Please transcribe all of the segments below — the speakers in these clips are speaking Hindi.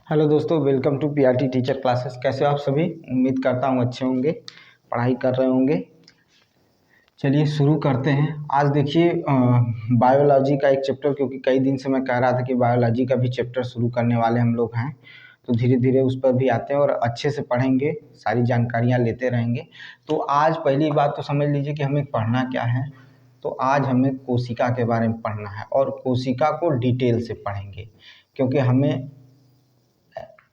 हेलो दोस्तों, welcome to PRT teacher classes. कैसे हो आप सभी? उम्मीद करता हूँ अच्छे होंगे, पढ़ाई कर रहे होंगे। चलिए शुरू करते हैं। आज देखिए बायोलॉजी का एक चैप्टर, क्योंकि कई दिन से मैं कह रहा था कि बायोलॉजी का भी चैप्टर शुरू करने वाले हम लोग हैं, तो धीरे धीरे उस पर भी आते हैं और अच्छे से पढ़ेंगे, सारी जानकारियाँ लेते रहेंगे। तो आज पहली बात तो समझ लीजिए कि हमें पढ़ना क्या है। तो आज हमें कोशिका के बारे में पढ़ना है और कोशिका को डिटेल से पढ़ेंगे, क्योंकि हमें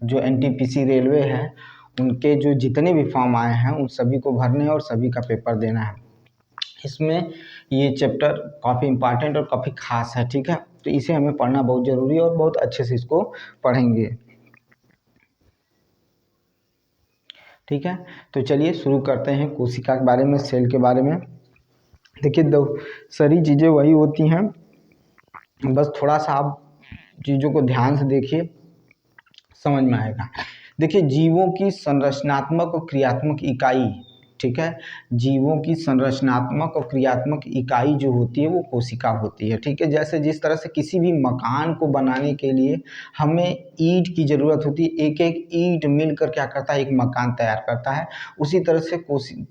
जो एनटीपीसी रेलवे है उनके जो जितने भी फॉर्म आए हैं उन सभी को भरने हैं और सभी का पेपर देना है। इसमें ये चैप्टर काफ़ी इम्पॉर्टेंट और काफ़ी खास है, ठीक है। तो इसे हमें पढ़ना बहुत ज़रूरी है और बहुत अच्छे से इसको पढ़ेंगे, ठीक है। तो चलिए शुरू करते हैं कोशिका के बारे में, सेल के बारे में। देखिए दो सारी चीज़ें वही होती हैं, बस थोड़ा सा आप चीज़ों को ध्यान से देखिए, समझ में आएगा। देखिए जीवों की संरचनात्मक और क्रियात्मक इकाई, ठीक है। जीवों की संरचनात्मक और क्रियात्मक इकाई जो होती है वो कोशिका होती है, ठीक है। जैसे जिस तरह से किसी भी मकान को बनाने के लिए हमें ईंट की ज़रूरत होती है, एक एक ईंट मिलकर क्या करता है, एक मकान तैयार करता है। उसी तरह से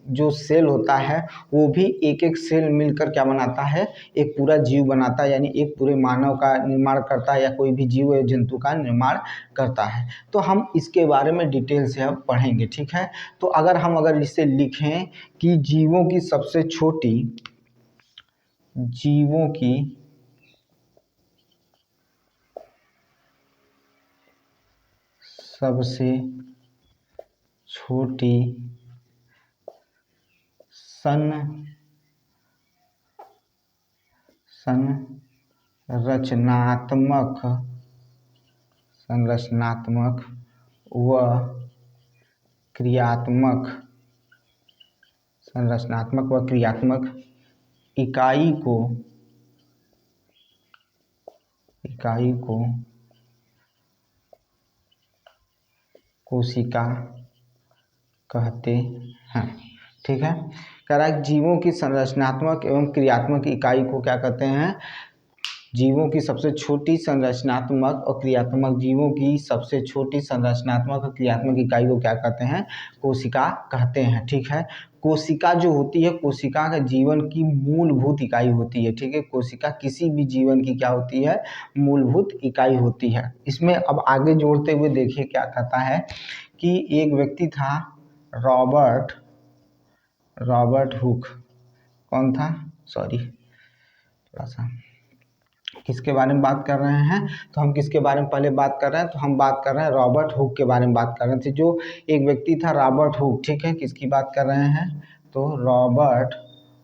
जो सेल होता है वो भी एक एक सेल मिलकर क्या बनाता है, एक पूरा जीव बनाता है, यानी एक पूरे मानव का निर्माण करता है या कोई भी जीव या जंतु का निर्माण करता है। तो हम इसके बारे में डिटेल से अब पढ़ेंगे, ठीक है। तो अगर इसे लिखें कि जीवों की सबसे छोटी संरचनात्मक व क्रियात्मक इकाई को कोशिका कहते हैं, ठीक है। कह रहा है जीवों की संरचनात्मक एवं क्रियात्मक इकाई को क्या कहते हैं, जीवों की सबसे छोटी संरचनात्मक और क्रियात्मक इकाई को क्या कहते हैं, कोशिका कहते हैं, ठीक है। कोशिका जो होती है, कोशिका का जीवन की मूलभूत इकाई होती है, ठीक है। कोशिका किसी भी जीवन की क्या होती है, मूलभूत इकाई होती है। इसमें अब आगे जोड़ते हुए देखिए क्या कहता है कि एक व्यक्ति था रॉबर्ट हुक। कौन था? सॉरी, थोड़ा सा किसके बारे में बात कर रहे हैं, तो हम किसके बारे में पहले बात कर रहे हैं, तो हम बात कर रहे हैं रॉबर्ट हुक के बारे में बात कर रहे थे। जो एक व्यक्ति था रॉबर्ट हुक, ठीक है। किसकी बात कर रहे हैं, तो रॉबर्ट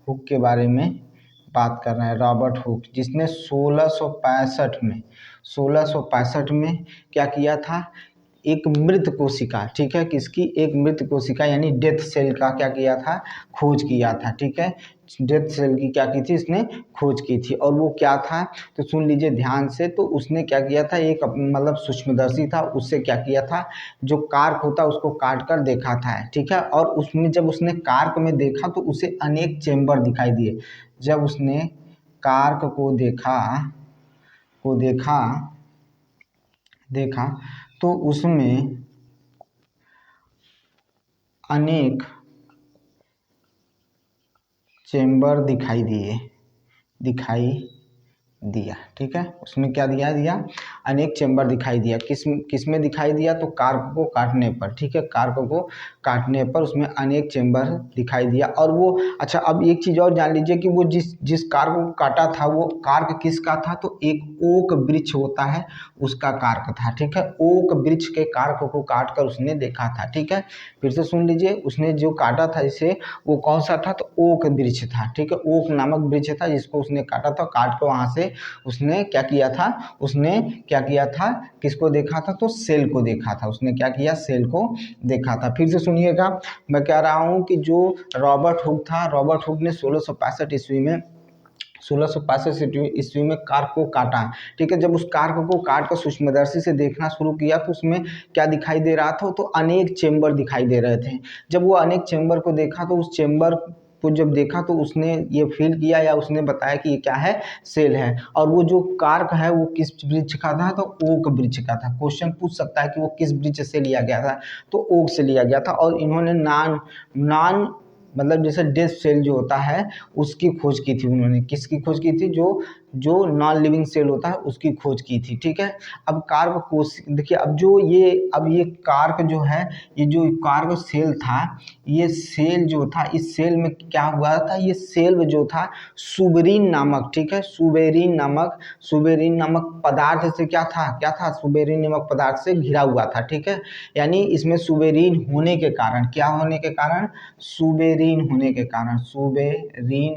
हुक के बारे में बात कर रहे हैं। रॉबर्ट हुक जिसने 1665 में क्या किया था, एक मृत कोशिका, ठीक है, किसकी, एक मृत कोशिका यानी डेथ सेल का क्या किया था, खोज किया था, ठीक है। डेथ सेल की क्या की थी, इसने खोज की थी। और वो क्या था, तो सुन लीजिए ध्यान से। तो उसने क्या किया था, एक मतलब सूक्ष्मदर्शी था, उससे क्या किया था, जो कार्क होता है उसको काट कर देखा था, ठीक है। और उसमें जब उसने कार्क में देखा तो उसे अनेक चेम्बर दिखाई दिए। जब उसने कार्क को देखा तो उसमें अनेक चेम्बर दिखाई दिया, ठीक है। उसमें क्या दिया, अनेक चेम्बर दिखाई दिया। किस में दिखाई दिया, तो कार्क को काटने पर, ठीक है। कार्क को काटने पर उसमें अनेक चेम्बर दिखाई दिया। और वो, अच्छा अब एक चीज़ और जान लीजिए कि वो जिस कार्क को काटा था वो कार्क किसका था, तो एक ओक वृक्ष होता है उसका कार्क था, ठीक है। ओक वृक्ष के कार्क को काट कर उसने देखा था, ठीक है। फिर से सुन लीजिए, उसने जो काटा था इसे, वो कौन सा था, तो ओक वृक्ष था, ठीक है। ओक नामक वृक्ष था जिसको उसने काटा था, काट कर वहाँ से उसने क्या किया था, किसको देखा था, तो सेल को देखा था। उसने क्या किया, सेल को देखा था। फिर से सुनिएगा, मैं कह रहा हूँ कि जो रॉबर्ट हुक ने 1665 ईस्वी में कार्क को काटा, ठीक है। जब उस कार्क को काट कर सूक्ष्मदर्शी से देखना शुरू किया तो उसमें क्या दिखाई दे रहा था, तो अनेक चेम्बर दिखाई दे रहे थे। जब वो अनेक चेम्बर को देखा तो उस चेम्बर को जब देखा तो उसने ये फील किया या उसने बताया कि ये क्या है, सेल है। और वो जो कार्क है वो किस वृक्ष का था, तो ओक वृक्ष का था। क्वेश्चन पूछ सकता है कि वो किस वृक्ष से लिया गया था, तो ओक से लिया गया था। और इन्होंने नॉन नॉन मतलब जैसे डेथ सेल जो होता है उसकी खोज की थी। उन्होंने किसकी खोज की थी, जो जो नॉन लिविंग सेल होता है उसकी खोज की थी, ठीक है। अब कार्क कोश देखिए, अब ये कार्क जो है, ये जो कार्क सेल था, ये सेल जो था, इस सेल में क्या हुआ था, ये सेल जो था सुबेरिन नामक, ठीक है, सुबेरिन नामक पदार्थ से क्या था, सुबेरिन नामक पदार्थ से घिरा हुआ था, ठीक है। यानी इसमें सुबेरिन होने के कारण, क्या होने के कारण, सुबेरिन होने के कारण, सुबेरिन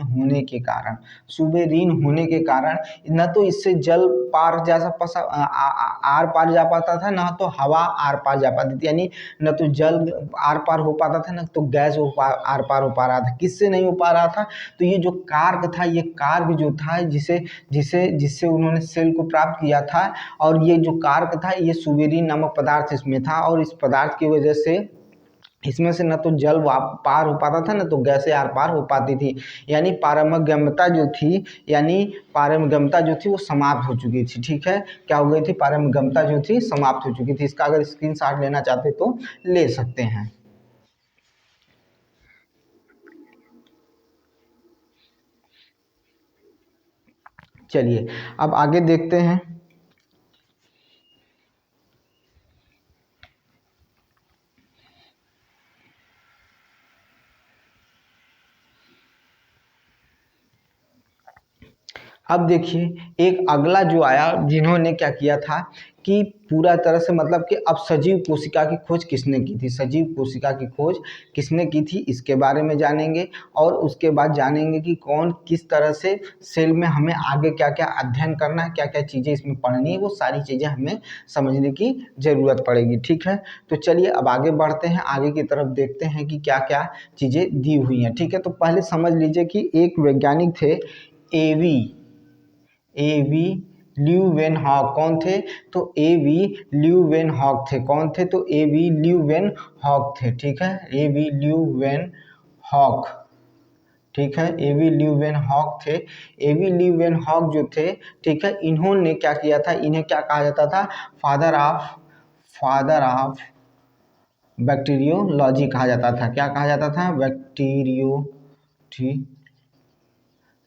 होने के कारण न तो इससे जल पार जा आर पार जा पाता था, ना तो हवा आर पार जा पाती थी। यानी न तो जल आर पार हो पाता था, न तो गैस आर पार हो पा रहा था। किससे नहीं हो पा रहा था, तो ये जो कार्क था, ये कार्क जो था जिसे जिसे जिससे उन्होंने सेल को प्राप्त किया था, और ये जो कार्क था ये सुबेरिन नामक पदार्थ इसमें था, और इस पदार्थ की वजह से इसमें से न तो जल पार हो पाता था, न तो गैसें आर पार हो पाती थी। यानी पारगम्यता जो थी वो समाप्त हो चुकी थी, ठीक है। क्या हो गई थी, पारगम्यता जो थी समाप्त हो चुकी थी। इसका अगर स्क्रीनशॉट लेना चाहते तो ले सकते हैं। चलिए अब आगे देखते हैं। अब देखिए एक अगला जो आया, जिन्होंने क्या किया था कि पूरा तरह से मतलब कि अब सजीव कोशिका की खोज किसने की थी, सजीव कोशिका की खोज किसने की थी, इसके बारे में जानेंगे। और उसके बाद जानेंगे कि कौन किस तरह से सेल में हमें आगे क्या क्या अध्ययन करना है, क्या क्या चीज़ें इसमें पढ़नी है, वो सारी चीज़ें हमें समझने की ज़रूरत पड़ेगी, ठीक है। तो चलिए अब आगे बढ़ते हैं, आगे की तरफ देखते हैं कि क्या क्या चीज़ें दी हुई हैं, ठीक है। तो पहले समझ लीजिए कि एक वैज्ञानिक थे एवी ल्यूवेनहॉक। कौन थे, तो एवी ल्यूवेनहॉक थे। कौन थे, तो एवी ल्यूवेनहॉक थे, ठीक है, एवी ल्यूवेनहॉक, ठीक है, एवी ल्यूवेनहॉक थे। एवी ल्यूवेनहॉक जो थे, ठीक है, इन्होंने क्या किया था, इन्हें क्या कहा जाता था, फादर ऑफ बैक्टीरियोलॉजी कहा जाता था। क्या कहा जाता था,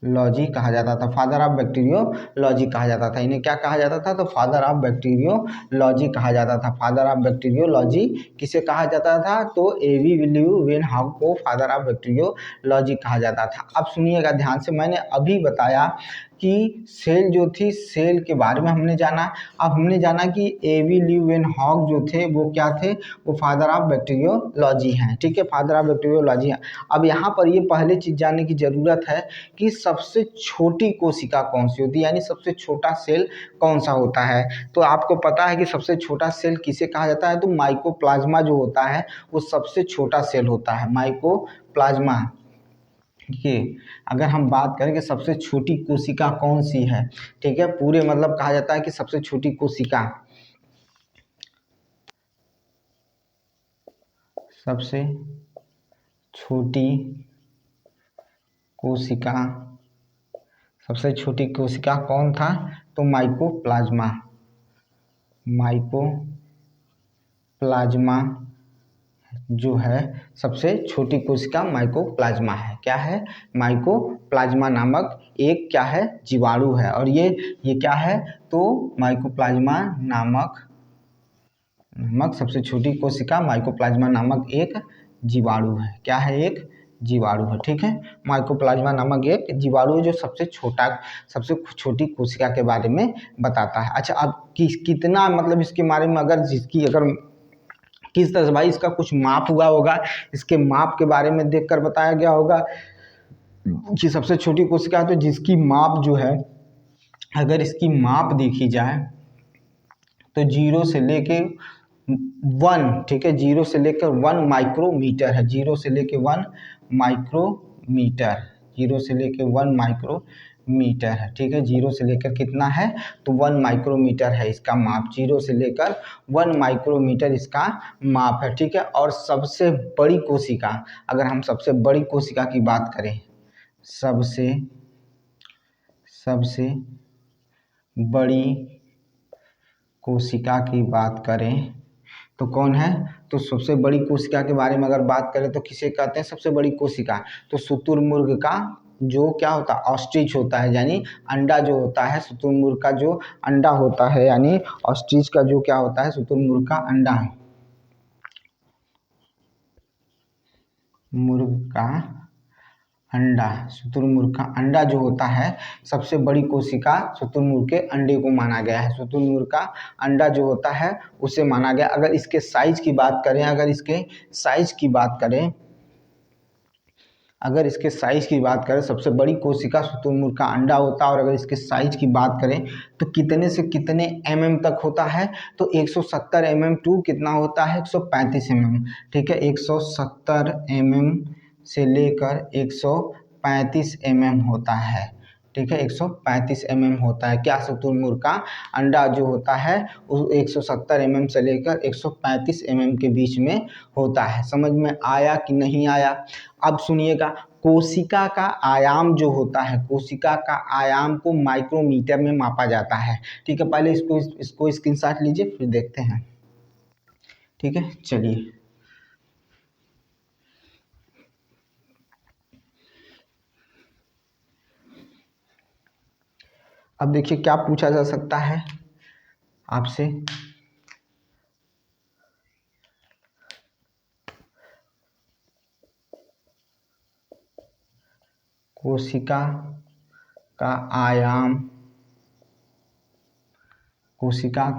लॉजी कहा जाता था, फादर ऑफ बैक्टीरियोलॉजी कहा जाता था। इन्हें क्या कहा जाता था, तो फादर ऑफ बैक्टीरियोलॉजी कहा जाता था। फादर ऑफ बैक्टीरियोलॉजी किसे कहा जाता था, तो एवी ल्यूवेनहॉक को फादर ऑफ बैक्टीरियोलॉजी कहा जाता था। अब सुनिएगा ध्यान से, मैंने अभी बताया कि सेल जो थी, सेल के बारे में हमने जाना। अब हमने जाना कि एवी ल्यूवेनहॉक जो थे वो क्या थे, वो फादर ऑफ बैक्टीरियोलॉजी हैं, ठीक है, फादर ऑफ बैक्टीरियोलॉजी हैं। अब यहाँ पर ये पहले चीज़ जानने की ज़रूरत है कि सबसे छोटी कोशिका कौन सी होती है, यानी सबसे छोटा सेल कौन सा होता है। तो आपको पता है कि सबसे छोटा सेल किसे कहा जाता है, तो माइकोप्लाज्मा जो होता है वो सबसे छोटा सेल होता है, माइकोप्लाज्मा। देखिए अगर हम बात करें कि सबसे छोटी कोशिका कौन सी है, ठीक है, पूरे मतलब कहा जाता है कि सबसे छोटी कोशिका, सबसे छोटी कोशिका, सबसे छोटी कोशिका कौन था, तो माइकोप्लाज्मा जो है सबसे छोटी कोशिका माइकोप्लाज्मा है। क्या है, माइकोप्लाज्मा नामक एक क्या है, जीवाणु है। और ये क्या है, तो माइकोप्लाज्मा नामक सबसे छोटी कोशिका माइकोप्लाज्मा नामक एक जीवाणु है। क्या है, एक जीवाणु है, ठीक है। माइकोप्लाज्मा नामक एक जीवाणु जो सबसे छोटी कोशिका के बारे में बताता है। अच्छा अब कितना मतलब इसके बारे में अगर किस तरह से भाई इसका कुछ माप हुआ होगा, इसके माप के बारे में देखकर बताया गया होगा कि सबसे छोटी कोशिका, तो जिसकी माप जो है, अगर इसकी माप देखी जाए तो 0 से लेके 1, ठीक है, 0 से लेकर 1 माइक्रोमीटर है, 0 से लेके 1 माइक्रोमीटर, 0 से लेके 1 माइक्रोमीटर है। ठीक है, 0 से लेकर कितना है तो 1 माइक्रोमीटर है इसका माप, 0 से लेकर 1 माइक्रोमीटर इसका माप है। ठीक है, और सबसे बड़ी कोशिका, अगर हम सबसे बड़ी कोशिका की बात करें, सबसे बड़ी कोशिका की बात करें तो कौन है, तो सबसे बड़ी कोशिका के बारे में अगर बात करें तो किसे कहते हैं सबसे बड़ी कोशिका, तो शुतुरमुर्ग का जो क्या होता है ऑस्ट्रिच होता है, यानी अंडा जो होता है शुतुरमुर्ग का जो अंडा होता है, यानी ऑस्ट्रिच का जो क्या होता है शुतुरमुर्ग का अंडा, मुर्ग का अंडा, शुतुरमुर्ग का अंडा जो होता है सबसे बड़ी कोशिका शुतुरमुर्ग के अंडे को माना गया है। शुतुरमुर्ग का अंडा जो होता है उसे माना गया। अगर इसके साइज की बात करें, अगर इसके साइज की बात करें सबसे बड़ी कोशिका शुतुरमुर्ग का अंडा होता है, और अगर इसके साइज की बात करें तो कितने से कितने mm तक होता है, तो 170 mm टू कितना होता है 135 mm। ठीक है, 170 mm से लेकर 135 mm होता है। ठीक है, 135 mm होता है क्या, शुतुरमुर्ग का अंडा जो होता है वो 170 mm से लेकर 135 mm के बीच में होता है। समझ में आया कि नहीं आया। अब सुनिएगा, कोशिका का आयाम जो होता है, कोशिका का आयाम को माइक्रोमीटर में मापा जाता है। ठीक है, पहले इसको स्क्रीनशॉट लीजिए फिर देखते हैं। ठीक है, चलिए अब देखिए क्या पूछा जा सकता है आपसे। कोशिका का आयाम, कोशिका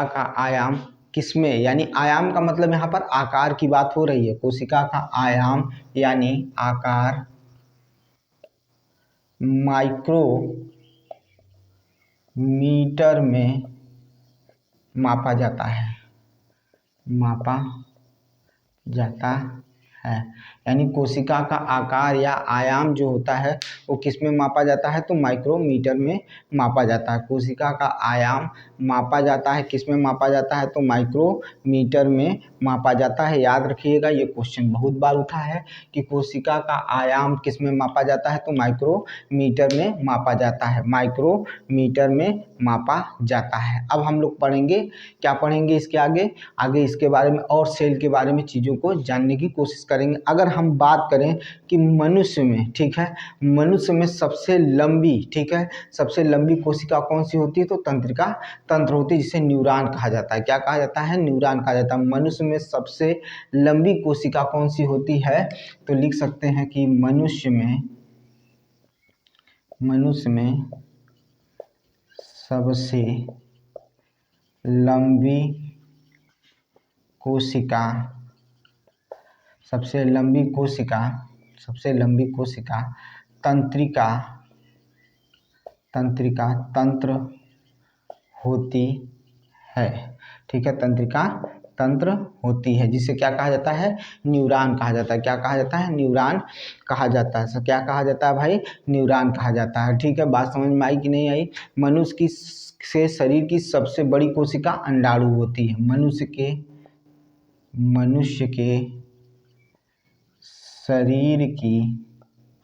का आयाम किसमें, यानी आयाम का मतलब यहाँ पर आकार की बात हो रही है। कोशिका का आयाम यानी आकार माइक्रोमीटर में मापा जाता है, यानी कोशिका का आकार या आयाम जो होता है वो किस में मापा जाता है, तो माइक्रोमीटर में मापा जाता है। कोशिका का आयाम मापा जाता है, किस में मापा जाता है, तो माइक्रोमीटर में मापा जाता है। याद रखिएगा, ये क्वेश्चन बहुत बार उठा है कि कोशिका का आयाम किस में मापा जाता है, तो माइक्रोमीटर में मापा जाता है, माइक्रोमीटर में मापा जाता है। अब हम लोग पढ़ेंगे, क्या पढ़ेंगे इसके आगे इसके बारे में और सेल के बारे में चीज़ों को जानने की कोशिश करेंगे। अगर हम बात करें कि मनुष्य में, ठीक है, मनुष्य में सबसे लंबी, ठीक है, सबसे लंबी कोशिका कौन सी होती है, तो तंत्रिका तंत्र होती है, जिसे न्यूरॉन कहा जाता है। क्या कहा जाता है, न्यूरॉन कहा जाता है। मनुष्य में सबसे लंबी कोशिका कौन सी होती है, तो लिख सकते हैं कि मनुष्य में सबसे लंबी कोशिका, सबसे लंबी कोशिका तंत्रिका तंत्र होती है। ठीक है, तंत्रिका तंत्र होती है, जिसे क्या कहा जाता है, न्यूरॉन कहा जाता है। क्या कहा जाता है, न्यूरॉन कहा जाता है। क्या कहा जाता है भाई, न्यूरॉन कहा जाता है। ठीक है, बात समझ में आई कि नहीं आई। मनुष्य की से शरीर की सबसे बड़ी कोशिका अंडाणु होती है। मनुष्य के शरीर की सबसे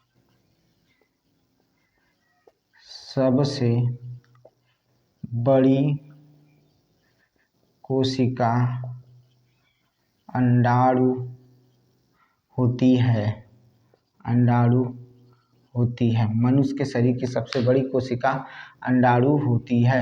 बड़ी कोशिका अंडाणु होती है, मनुष्य के शरीर की सबसे बड़ी कोशिका अंडाणु होती है।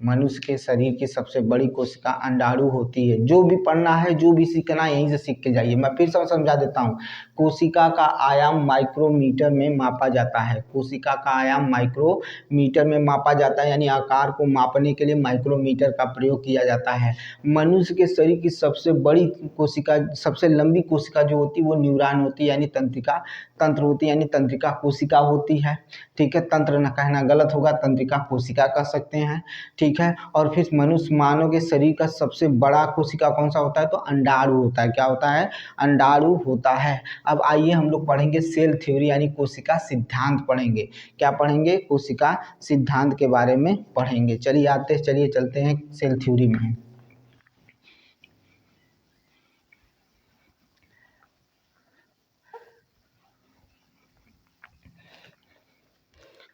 मनुष्य के शरीर की सबसे बड़ी कोशिका अंडाणु होती है। जो भी पढ़ना है, जो भी सीखना है, यहीं से सीख के जाइए। मैं फिर से समझा देता हूँ, कोशिका का आयाम माइक्रोमीटर में मापा जाता है। कोशिका का आयाम माइक्रोमीटर में मापा जाता है, यानी आकार को मापने के लिए माइक्रोमीटर का प्रयोग किया जाता है। मनुष्य के शरीर की सबसे बड़ी कोशिका, सबसे लंबी कोशिका जो होती है वो न्यूरॉन होती है, यानी तंत्रिका तंत्र होती है, यानी तंत्रिका कोशिका होती है। ठीक है, तंत्र न कहना गलत होगा, तंत्रिका का कोशिका कह सकते हैं, ठीक है। और फिर मनुष्य मानव के शरीर का सबसे बड़ा कोशिका कौन सा होता है, तो अंडाणु होता है। क्या होता है, अंडाणु होता है। अब आइए हम लोग पढ़ेंगे सेल थ्योरी यानी कोशिका सिद्धांत पढ़ेंगे। क्या पढ़ेंगे, कोशिका सिद्धांत के बारे में पढ़ेंगे। चलिए चलते हैं सेल थ्योरी में।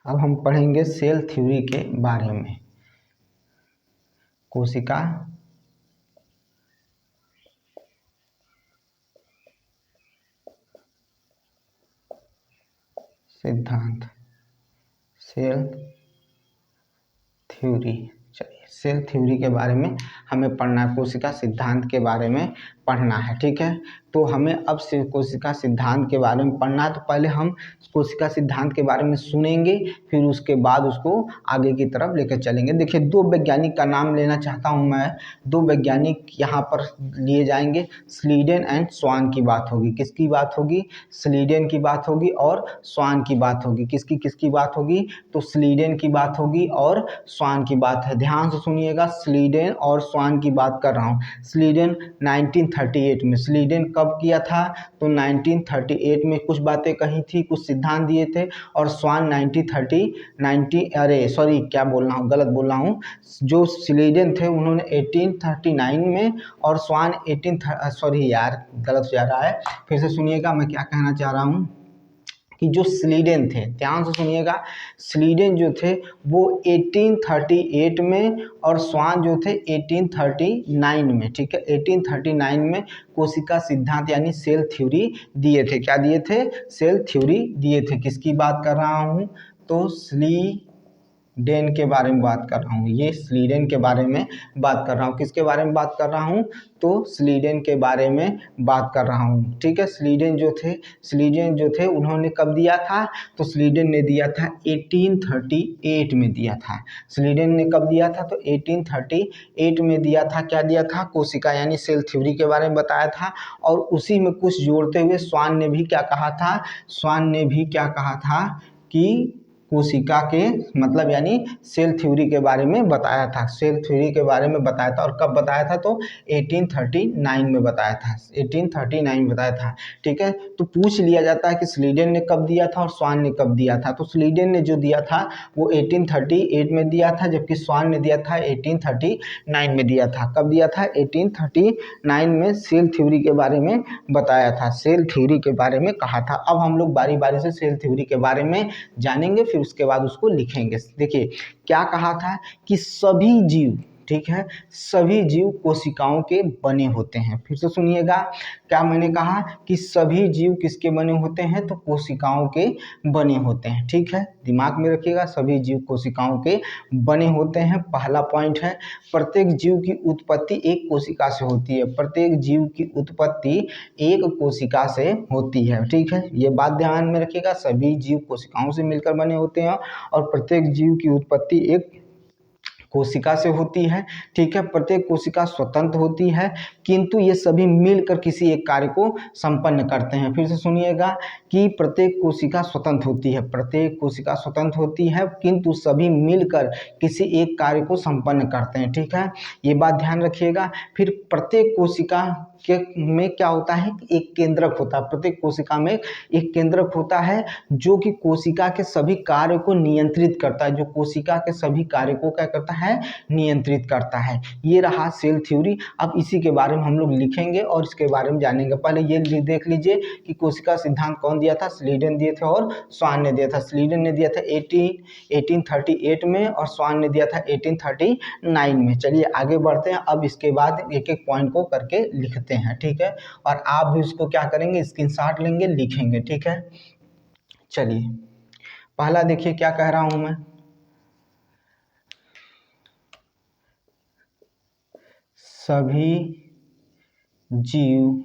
अब हम पढ़ेंगे सेल थ्योरी के बारे में। कोशिका सिद्धांत, सेल थ्योरी। चलिए सेल थ्योरी के बारे में हमें पढ़ना है, कोशिका सिद्धांत के बारे में पढ़ना है, ठीक है। तो हमें अब से कोशिका सिद्धांत के बारे में पढ़ना है। तो पहले हम कोशिका सिद्धांत के बारे में सुनेंगे, फिर उसके बाद उसको आगे की तरफ लेकर चलेंगे। देखिए, दो वैज्ञानिक का नाम लेना चाहता हूं मैं। दो वैज्ञानिक यहाँ पर लिए जाएंगे, स्लीडन एंड स्वान की बात होगी। किसकी बात होगी, स्लीडन की बात होगी और स्वान की बात होगी। किसकी किसकी बात होगी, तो स्लीडन की बात होगी और स्वान की बात है। ध्यान से सुनिएगा, स्लीडन और स्वान की बात कर रहा हूँ। स्लीडन 1938 में, स्लीडन कब किया था, तो 1938 में कुछ बातें कही थी, कुछ सिद्धांत दिए थे। और स्वान 1930 जो स्लीडन थे उन्होंने 1839 में, और स्वान 18 सॉरी यार गलत जा रहा है, फिर से सुनिएगा मैं क्या कहना चाह रहा हूँ कि जो स्लीडन थे, ध्यान से सुनिएगा, स्लीडन जो थे वो 1838 में और स्वान जो थे 1839 में, ठीक है। 1839 में कोशिका सिद्धांत यानी सेल थ्योरी दिए थे। क्या दिए थे, सेल थ्योरी दिए थे। किसकी बात कर रहा हूँ, तो स्लीडेन के बारे में बात कर रहा हूँ। ये स्लीडन के बारे में बात कर रहा हूँ। किसके बारे में बात कर रहा हूँ, तो स्लीडन के बारे में बात कर रहा हूँ, ठीक है। स्लीडन जो थे उन्होंने कब दिया था, तो स्लीडन ने दिया था 1838 में दिया था। स्लीडन ने कब दिया था, तो 1838 में दिया था। क्या दिया था, कोशिका यानी सेल थ्योरी के बारे में बताया था। और उसी में कुछ जोड़ते हुए स्वान ने भी क्या कहा था कि कोशिका के मतलब यानी सेल थ्योरी के बारे में बताया था। सेल थ्योरी के बारे में बताया था, और कब बताया था, तो 1839 में बताया था। 1839 में बताया था, ठीक है। तो पूछ लिया जाता है कि स्लीडन ने कब दिया था और स्वान ने कब दिया था। तो स्लीडन ने जो दिया था वो 1838 में दिया था, जबकि स्वान ने दिया था 1839 में दिया था। कब दिया था, 1839 में सेल थ्योरी के बारे में बताया था, सेल थ्योरी के बारे में कहा था। अब हम लोग बारी बारी से सेल थ्योरी के बारे में जानेंगे, फिर उसके बाद उसको लिखेंगे। देखिए क्या कहा था कि सभी जीव, ठीक है, सभी जीव कोशिकाओं के बने होते हैं। फिर से सुनिएगा, क्या मैंने कहा कि सभी जीव किसके बने होते हैं, तो कोशिकाओं के बने होते हैं, ठीक है। दिमाग में रखिएगा, सभी जीव कोशिकाओं के बने होते हैं। पहला पॉइंट है, प्रत्येक जीव की उत्पत्ति एक कोशिका से होती है। प्रत्येक जीव की उत्पत्ति एक कोशिका से होती है, ठीक है। ये बात ध्यान में रखिएगा, सभी जीव कोशिकाओं से मिलकर बने होते हैं और प्रत्येक जीव की उत्पत्ति एक कोशिका से होती है, ठीक है। प्रत्येक कोशिका स्वतंत्र होती है, किंतु ये सभी मिलकर किसी एक कार्य को संपन्न करते हैं। फिर से सुनिएगा कि प्रत्येक कोशिका स्वतंत्र होती है, प्रत्येक कोशिका स्वतंत्र होती है, किंतु सभी मिलकर किसी एक कार्य को संपन्न करते हैं, ठीक है। ये बात ध्यान रखिएगा। फिर प्रत्येक कोशिका के में क्या होता है, एक केंद्रक होता है। प्रत्येक कोशिका में एक केंद्रक होता है जो कि कोशिका के सभी कार्य को नियंत्रित करता है, जो कोशिका के सभी कार्य को क्या करता है, नियंत्रित करता है। ये रहा सेल थ्योरी। अब इसी के बारे में हम लोग लिखेंगे और इसके बारे में जानेंगे। पहले ये देख लीजिए कि कोशिका सिद्धांत कौन दिया था, स्लीडन दिए थे और स्वान ने दिया था। स्लीडन ने दिया था 1838 में और स्वान ने दिया था 1839 में। चलिए आगे बढ़ते हैं। अब इसके बाद एक एक पॉइंट को करके लिखते हैं, ठीक है। और आप भी उसको क्या करेंगे, स्क्रीनशॉट लेंगे, लिखेंगे, ठीक है। चलिए पहला देखिए क्या कह रहा हूं मैं, सभी जीव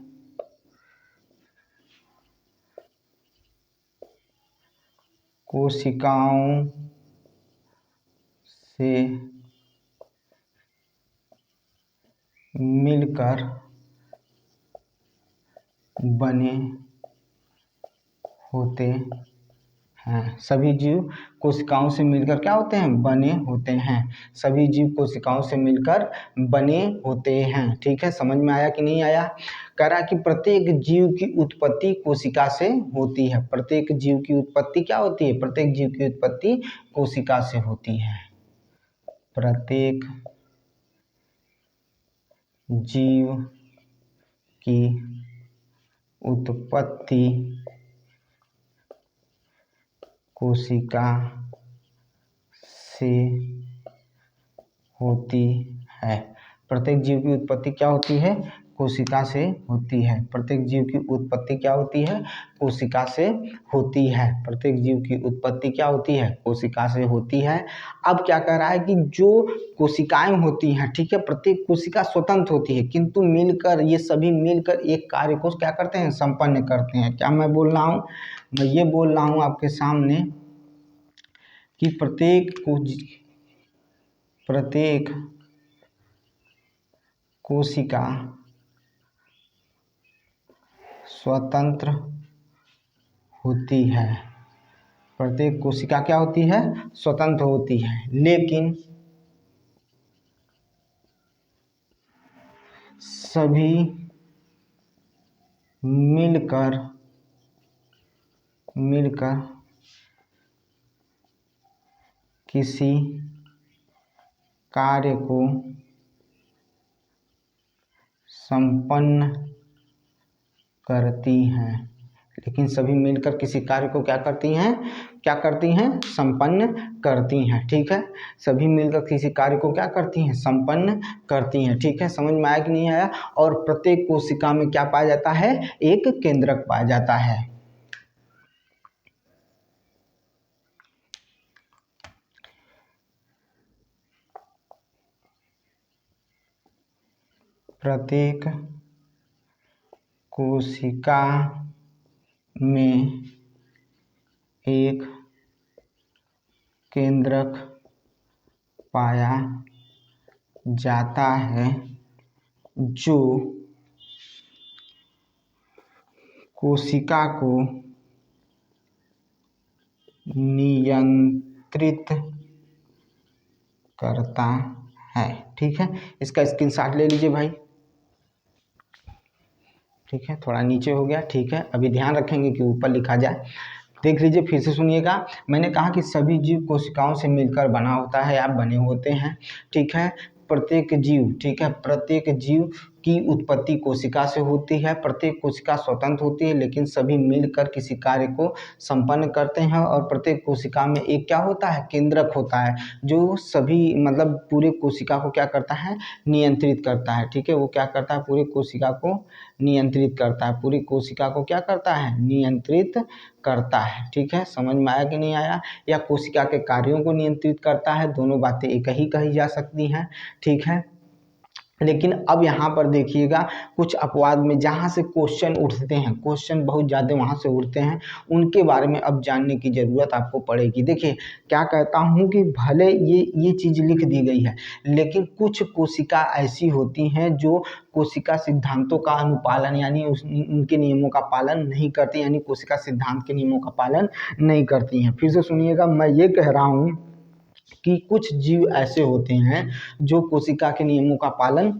कोशिकाओं से मिलकर बने होते हैं। सभी जीव कोशिकाओं से मिलकर क्या होते हैं, बने होते हैं। सभी जीव कोशिकाओं से मिलकर बने होते हैं। ठीक है, समझ में आया कि नहीं आया। कह रहा कि प्रत्येक जीव की उत्पत्ति कोशिका से होती है। प्रत्येक जीव की उत्पत्ति क्या होती है, प्रत्येक जीव की उत्पत्ति कोशिका से होती है। प्रत्येक जीव की उत्पत्ति कोशिका से होती है। प्रत्येक जीव की उत्पत्ति क्या होती है, कोशिका से होती है। प्रत्येक जीव की उत्पत्ति क्या होती है, कोशिका से होती है। प्रत्येक जीव की उत्पत्ति क्या होती है, कोशिका से होती है। अब क्या कह रहा है कि जो कोशिकाएं होती हैं, ठीक है, प्रत्येक कोशिका स्वतंत्र होती है, किंतु मिलकर ये सभी मिलकर एक कार्य को क्या करते हैं, संपन्न करते हैं। क्या मैं बोल रहा हूँ, मैं ये बोल रहा हूँ आपके सामने कि प्रत्येक कोशिका स्वतंत्र होती है। प्रत्येक कोशिका क्या होती है, स्वतंत्र होती है, लेकिन सभी मिलकर किसी कार्य को संपन्न करती हैं। लेकिन सभी मिलकर किसी कार्य को क्या करती हैं, संपन्न करती हैं। ठीक है, सभी मिलकर किसी कार्य को क्या करती हैं, संपन्न करती हैं। ठीक है, समझ में आया कि नहीं आया। और प्रत्येक कोशिका में क्या पाया जाता है, एक केंद्रक पाया जाता है। प्रत्येक कोशिका में एक केंद्रक पाया जाता है जो कोशिका को नियंत्रित करता है। ठीक है, इसका स्क्रीनशॉट ले लीजिए भाई। ठीक है, थोड़ा नीचे हो गया। ठीक है, अभी ध्यान रखेंगे कि ऊपर लिखा जाए। देख लीजिए, फिर से सुनिएगा। मैंने कहा कि सभी जीव कोशिकाओं से मिलकर बना होता है या बने होते हैं। ठीक है, प्रत्येक जीव, ठीक है, प्रत्येक जीव की उत्पत्ति कोशिका से होती है। प्रत्येक कोशिका स्वतंत्र होती है, लेकिन सभी मिलकर किसी कार्य को संपन्न करते हैं। और प्रत्येक कोशिका में एक क्या होता है, केंद्रक होता है, जो सभी मतलब पूरे कोशिका को क्या करता है, नियंत्रित करता है। ठीक है, वो क्या करता है, पूरी कोशिका को नियंत्रित करता है। पूरी कोशिका को क्या करता है, नियंत्रित करता है। ठीक है, समझ में आया कि नहीं आया। या कोशिका के कार्यों को नियंत्रित करता है, दोनों बातें एक ही कही जा सकती हैं। ठीक है, लेकिन अब यहाँ पर देखिएगा, कुछ अपवाद में जहाँ से क्वेश्चन उठते हैं, क्वेश्चन बहुत ज़्यादा वहाँ से उठते हैं, उनके बारे में अब जानने की ज़रूरत आपको पड़ेगी। देखिए, क्या कहता हूँ कि भले ये चीज़ लिख दी गई है, लेकिन कुछ कोशिका ऐसी होती हैं जो कोशिका सिद्धांतों का अनुपालन यानी उनके नियमों का पालन नहीं करती, यानी कोशिका सिद्धांत के नियमों का पालन नहीं करती हैं। फिर से सुनिएगा, मैं ये कह रहा हूँ कि कुछ जीव ऐसे होते हैं जो कोशिका के नियमों का पालन,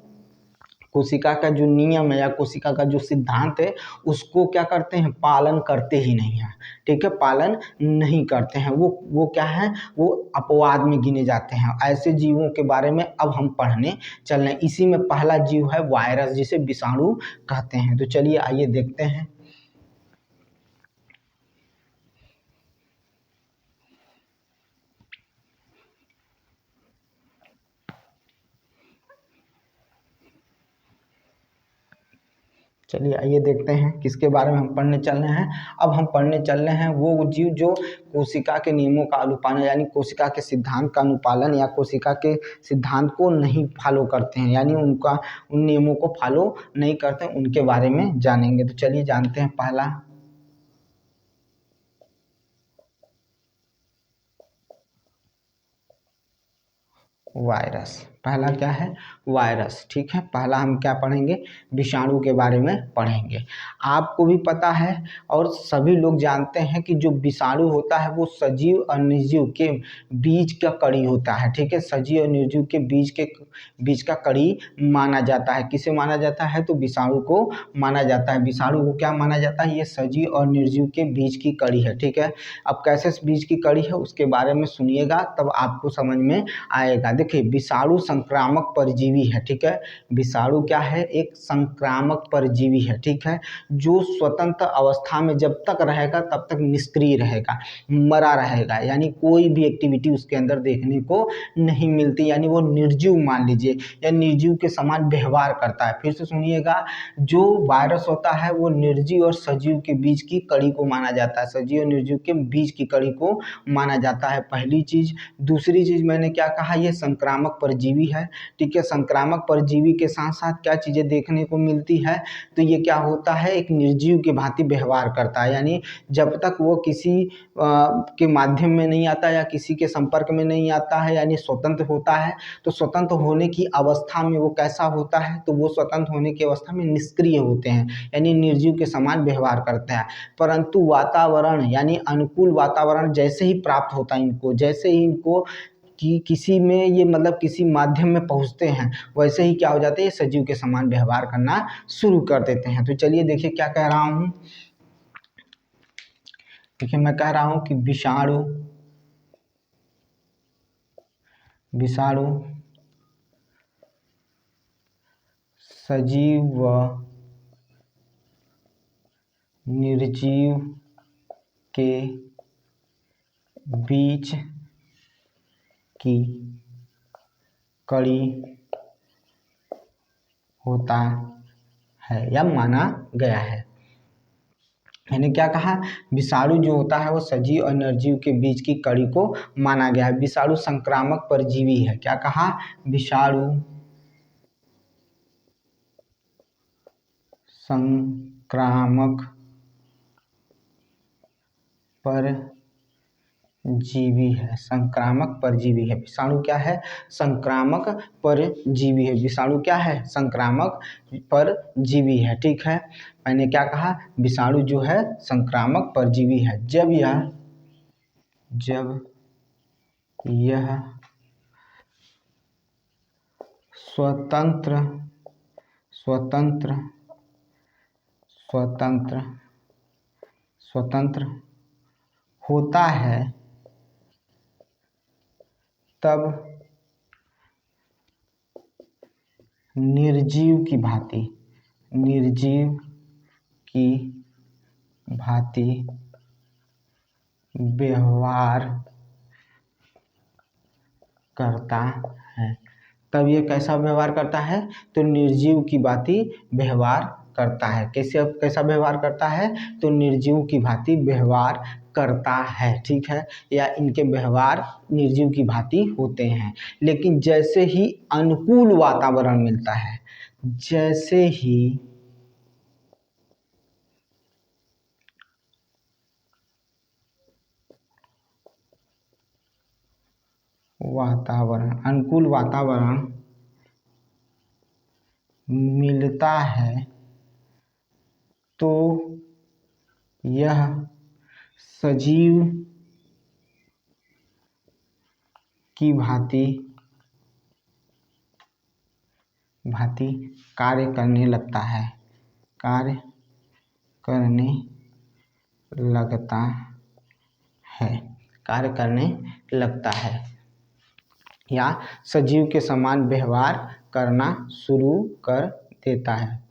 कोशिका का जो नियम है या कोशिका का जो सिद्धांत है उसको क्या करते हैं, पालन करते ही नहीं है। ठीक है, पालन नहीं करते हैं, वो क्या है, वो अपवाद में गिने जाते हैं। ऐसे जीवों के बारे में अब हम पढ़ने चल रहे हैं। इसी में पहला जीव है वायरस, जिसे विषाणु कहते हैं। तो चलिए आइए देखते हैं। चलिए आइए देखते हैं किसके बारे में हम पढ़ने चल रहे हैं। अब हम पढ़ने चल रहे हैं वो जीव जो कोशिका के नियमों का अनुपालन यानी कोशिका के सिद्धांत का अनुपालन या कोशिका के सिद्धांत को नहीं फॉलो करते हैं, यानी उन नियमों को फॉलो नहीं करते हैं, उनके बारे में जानेंगे। तो चलिए जानते हैं। पहला वायरस। पहला क्या है? वायरस। ठीक है, पहला हम क्या पढ़ेंगे? विषाणु के बारे में पढ़ेंगे। आपको भी पता है और सभी लोग जानते हैं कि जो विषाणु होता है वो सजीव और निर्जीव के बीच का कड़ी होता है। ठीक है, सजीव और निर्जीव के बीच का कड़ी माना जाता है। किसे माना जाता है? तो विषाणु को माना जाता है। विषाणु को क्या माना जाता है? ये सजीव और निर्जीव के बीच की कड़ी है। ठीक है, अब कैसे बीच की कड़ी है उसके बारे में सुनिएगा, तब आपको समझ में आएगा। देखिए, विषाणु संक्रामक परजीवी है। ठीक है, विषाणु क्या है? एक संक्रामक परजीवी है। ठीक है, जो स्वतंत्र अवस्था में जब तक रहेगा तब तक निष्क्रिय रहेगा, मरा रहेगा, यानी कोई भी एक्टिविटी उसके अंदर देखने को नहीं मिलती, यानी वो निर्जीव मान लीजिए, या निर्जीव के समान व्यवहार करता है। फिर से सुनिएगा, जो वायरस होता है वो निर्जीव और सजीव के बीच की कड़ी को माना जाता है, सजीव और निर्जीव के बीच की कड़ी को माना जाता है, पहली चीज। दूसरी चीज मैंने क्या कहा? ये संक्रामक परजीवी है। ठीक है, संक्रामक परजीवी के साथ साथ क्या चीजें देखने को मिलती है? तो ये क्या होता है? एक निर्जीव के भांति व्यवहार करता है, यानी जब तक वो किसी के माध्यम में नहीं आता या किसी के संपर्क में नहीं आता है, यानी स्वतंत्र होता है, तो स्वतंत्र होने की अवस्था में वो कैसा होता है? तो वो स्वतंत्र होने की अवस्था में निष्क्रिय होते हैं, यानी निर्जीव के समान व्यवहार करते हैं। परंतु वातावरण यानी अनुकूल वातावरण जैसे ही प्राप्त होता है इनको, जैसे ही इनको कि किसी में ये मतलब किसी माध्यम में पहुंचते हैं, वैसे ही क्या हो जाते हैं? सजीव के समान व्यवहार करना शुरू कर देते हैं। तो चलिए देखिए क्या कह रहा हूँ। देखिए, मैं कह रहा हूँ कि विषाणु सजीव व निर्जीव के बीच की कड़ी होता है या माना गया है। मैंने क्या कहा? विषाणु जो होता है वो सजीव और निर्जीव के बीच की कड़ी को माना गया है। विषाणु संक्रामक परजीवी है। क्या कहा? विषाणु संक्रामक परजीवी है। संक्रामक परजीवी है। विषाणु क्या है? संक्रामक परजीवी है। विषाणु क्या है? संक्रामक परजीवी है। ठीक है, मैंने क्या कहा? विषाणु जो है संक्रामक परजीवी है। जब यह स्वतंत्र होता है तब निर्जीव की भांति व्यवहार करता है। तब ये कैसा व्यवहार करता है? तो निर्जीव की भांति व्यवहार करता है। कैसा व्यवहार करता है? तो निर्जीव की भांति व्यवहार करता है। ठीक है, या इनके व्यवहार निर्जीव की भांति होते हैं। लेकिन जैसे ही अनुकूल वातावरण मिलता है, जैसे ही अनुकूल वातावरण मिलता है तो यह सजीव की भांति कार्य करने लगता है। या सजीव के समान व्यवहार करना शुरू कर देता है।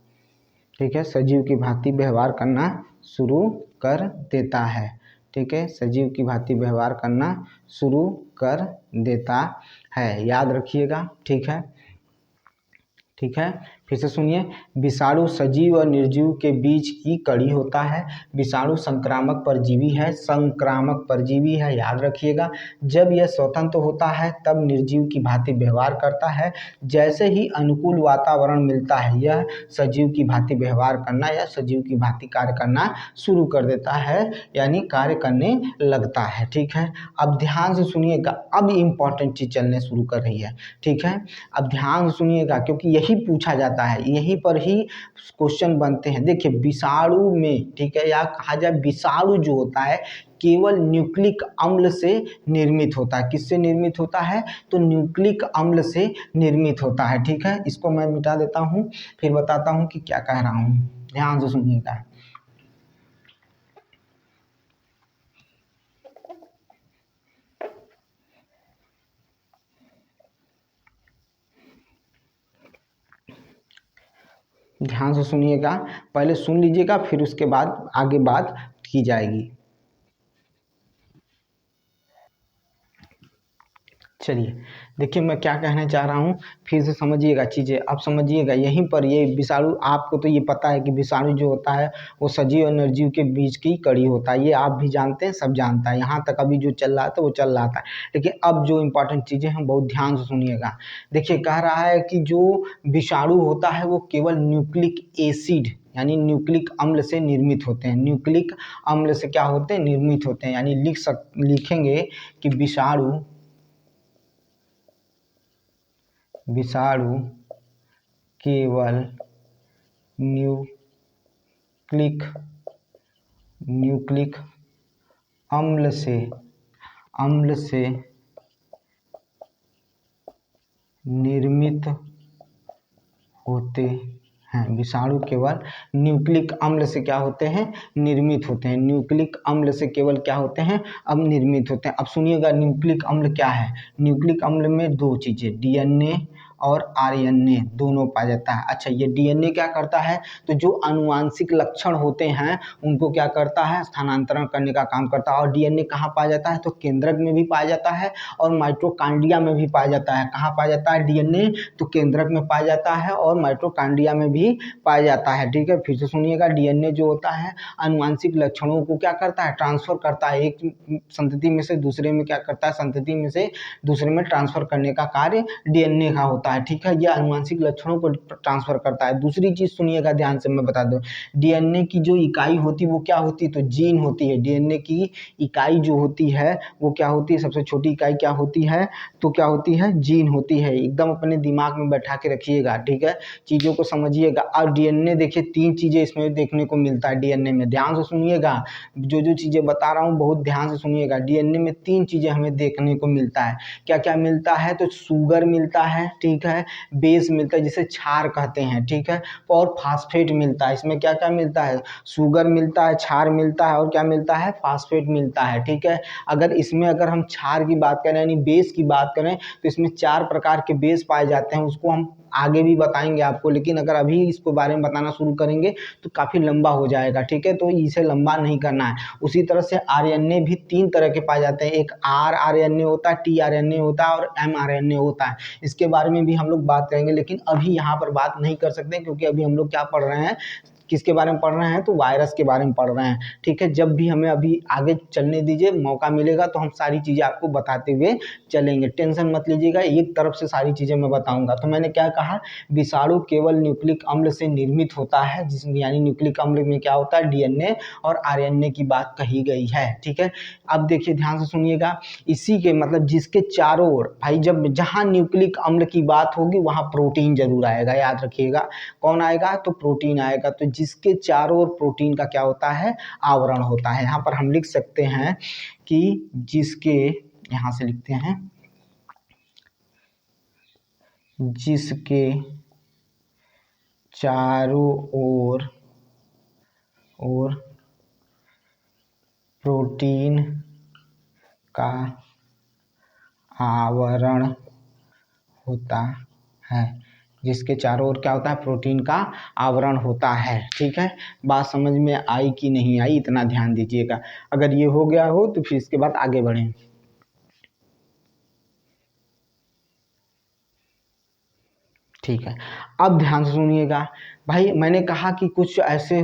ठीक है, सजीव की भांति व्यवहार करना शुरू कर देता है। ठीक है, सजीव की भांति व्यवहार करना शुरू कर देता है, याद रखिएगा। ठीक है, ठीक है, फिर से सुनिए। विषाणु सजीव और निर्जीव के बीच की कड़ी होता है। विषाणु संक्रामक परजीवी है, संक्रामक परजीवी है, याद रखिएगा। जब यह स्वतंत्र होता है तब निर्जीव की भांति व्यवहार करता है। जैसे ही अनुकूल वातावरण मिलता है यह सजीव की भांति व्यवहार करना या सजीव की भांति कार्य करना शुरू कर देता है, यानी कार्य करने लगता है। ठीक है, अब ध्यान से सुनिएगा, अब इम्पॉर्टेंट चीज चलने शुरू कर रही है। ठीक है, अब ध्यान से सुनिएगा क्योंकि यही पूछा जाता है, यहीं पर ही क्वेश्चन बनते हैं। देखिए विषाणु में, ठीक है, या कहा जाए विषाणु जो होता है केवल न्यूक्लिक अम्ल से निर्मित होता है। किससे निर्मित होता है? तो न्यूक्लिक अम्ल से निर्मित होता है। ठीक है, इसको मैं मिटा देता हूँ, फिर बताता हूँ कि क्या कह रहा हूँ। ध्यान से सुनिएगा। ध्यान से सुनिएगा, पहले सुन लीजिएगा फिर उसके बाद आगे बात की जाएगी। चलिए देखिए मैं क्या कहना चाह रहा हूँ, फिर से समझिएगा चीज़ें। अब समझिएगा यहीं पर ये विषाणु, आपको तो ये पता है कि विषाणु जो होता है वो सजीव और निर्जीव के बीच की कड़ी होता है, ये आप भी जानते हैं, सब जानता है। यहाँ तक अभी जो चल रहा था वो चल रहा था, लेकिन अब जो इम्पोर्टेंट चीज़ें हैं बहुत ध्यान से सुनिएगा। देखिए कह रहा है कि जो विषाणु होता है वो केवल न्यूक्लिक एसिड यानी न्यूक्लिक अम्ल से निर्मित होते हैं। न्यूक्लिक अम्ल से क्या होते हैं? निर्मित होते हैं। यानी लिखेंगे कि विषाणु केवल न्यूक्लिक अम्ल से निर्मित होते हैं। विषाणु केवल न्यूक्लिक अम्ल से क्या होते हैं? निर्मित होते हैं। न्यूक्लिक अम्ल से केवल क्या होते हैं? अब निर्मित होते हैं। अब सुनिएगा न्यूक्लिक अम्ल क्या है। न्यूक्लिक अम्ल में दो चीज़ें, डीएनए और आरएनए दोनों पाया जाता है। अच्छा, ये डीएनए क्या करता है? तो जो आनुवांशिक लक्षण होते हैं उनको क्या करता है? स्थानांतरण करने का काम करता है। और डीएनए कहाँ पाया जाता है? तो केंद्रक में भी पाया जाता है और माइटोकॉन्ड्रिया में भी पाया जाता है। कहाँ पाया जाता है डीएनए? तो केंद्रक में पाया जाता है और माइटोकॉन्ड्रिया में भी पाया जाता है। ठीक है, फिर से सुनिएगा। डीएनए जो होता है आनुवांशिक लक्षणों को क्या करता है? ट्रांसफर करता है। एक संतति में से दूसरे में क्या करता है? संतति में से दूसरे में ट्रांसफर करने का कार्य डीएनए का होता है। ठीक है, यह आनुवांशिक लक्षणों को ट्रांसफर करता है। दूसरी चीज सुनिएगा ध्यान से, मैं बता दूं, डीएनए की जो इकाई होती है वो क्या होती है? तो जीन होती है। डीएनए की इकाई जो होती है वो क्या होती है? सबसे छोटी इकाई क्या होती है? तो क्या होती है? जीन होती है। एकदम अपने दिमाग में बैठा के रखिएगा। ठीक है, चीजों को समझिएगा। अब डीएनए देखिए तीन चीजें इसमें देखने को मिलता है। डीएनए में ध्यान से सुनिएगा, जो चीजें बता रहा हूँ बहुत ध्यान से सुनिएगा। डीएनए में तीन चीजें हमें देखने को मिलता है। क्या क्या मिलता है? तो शुगर मिलता है, ठीक है, बेस मिलता है जिसे क्षार कहते हैं, ठीक है, और फास्फेट मिलता है। इसमें क्या क्या मिलता है? शुगर मिलता है, क्षार मिलता है और क्या मिलता है? फास्फेट मिलता है। ठीक है, अगर हम क्षार की बात करें यानी बेस की बात करें तो इसमें 4 प्रकार के बेस पाए जाते हैं। उसको हम आगे भी बताएंगे आपको, लेकिन अगर अभी इसको बारे में बताना शुरू करेंगे तो काफ़ी लंबा हो जाएगा। ठीक है, तो इसे लंबा नहीं करना है। उसी तरह से आरएनए भी 3 तरह के पाए जाते हैं। एक आरएनए होता है, टीआरएनए होता है और एमआरएनए होता है। इसके बारे में भी हम लोग बात करेंगे, लेकिन अभी यहाँ पर बात नहीं कर सकते क्योंकि अभी हम लोग क्या पढ़ रहे हैं, किसके बारे में पढ़ रहे हैं? तो वायरस के बारे में पढ़ रहे हैं। ठीक है, जब भी हमें अभी आगे चलने दीजिए, मौका मिलेगा तो हम सारी चीज़ें आपको बताते हुए चलेंगे। टेंशन मत लीजिएगा, एक तरफ से सारी चीज़ें मैं बताऊंगा। तो मैंने क्या कहा? विषाणु केवल न्यूक्लिक अम्ल से निर्मित होता है, जिसमें यानी न्यूक्लिक अम्ल में क्या होता है? डीएनए और आरएनए की बात कही गई है। ठीक है, अब देखिए ध्यान से सुनिएगा। इसी के मतलब जिसके चारों ओर, भाई जब जहाँ न्यूक्लिक अम्ल की बात होगी वहाँ प्रोटीन जरूर आएगा, याद रखिएगा। कौन आएगा? तो प्रोटीन आएगा। तो जिसके चारों ओर प्रोटीन का क्या होता है? आवरण होता है। यहाँ पर हम लिख सकते हैं कि जिसके, यहाँ से लिखते हैं, जिसके चारों ओर प्रोटीन का आवरण होता है। जिसके चारों ओर क्या होता है? प्रोटीन का आवरण होता है। ठीक है, बात समझ में आई कि नहीं आई, इतना ध्यान दीजिएगा। अगर ये हो गया हो तो फिर इसके बाद आगे बढ़ें। ठीक है, अब ध्यान से सुनिएगा भाई। मैंने कहा कि कुछ ऐसे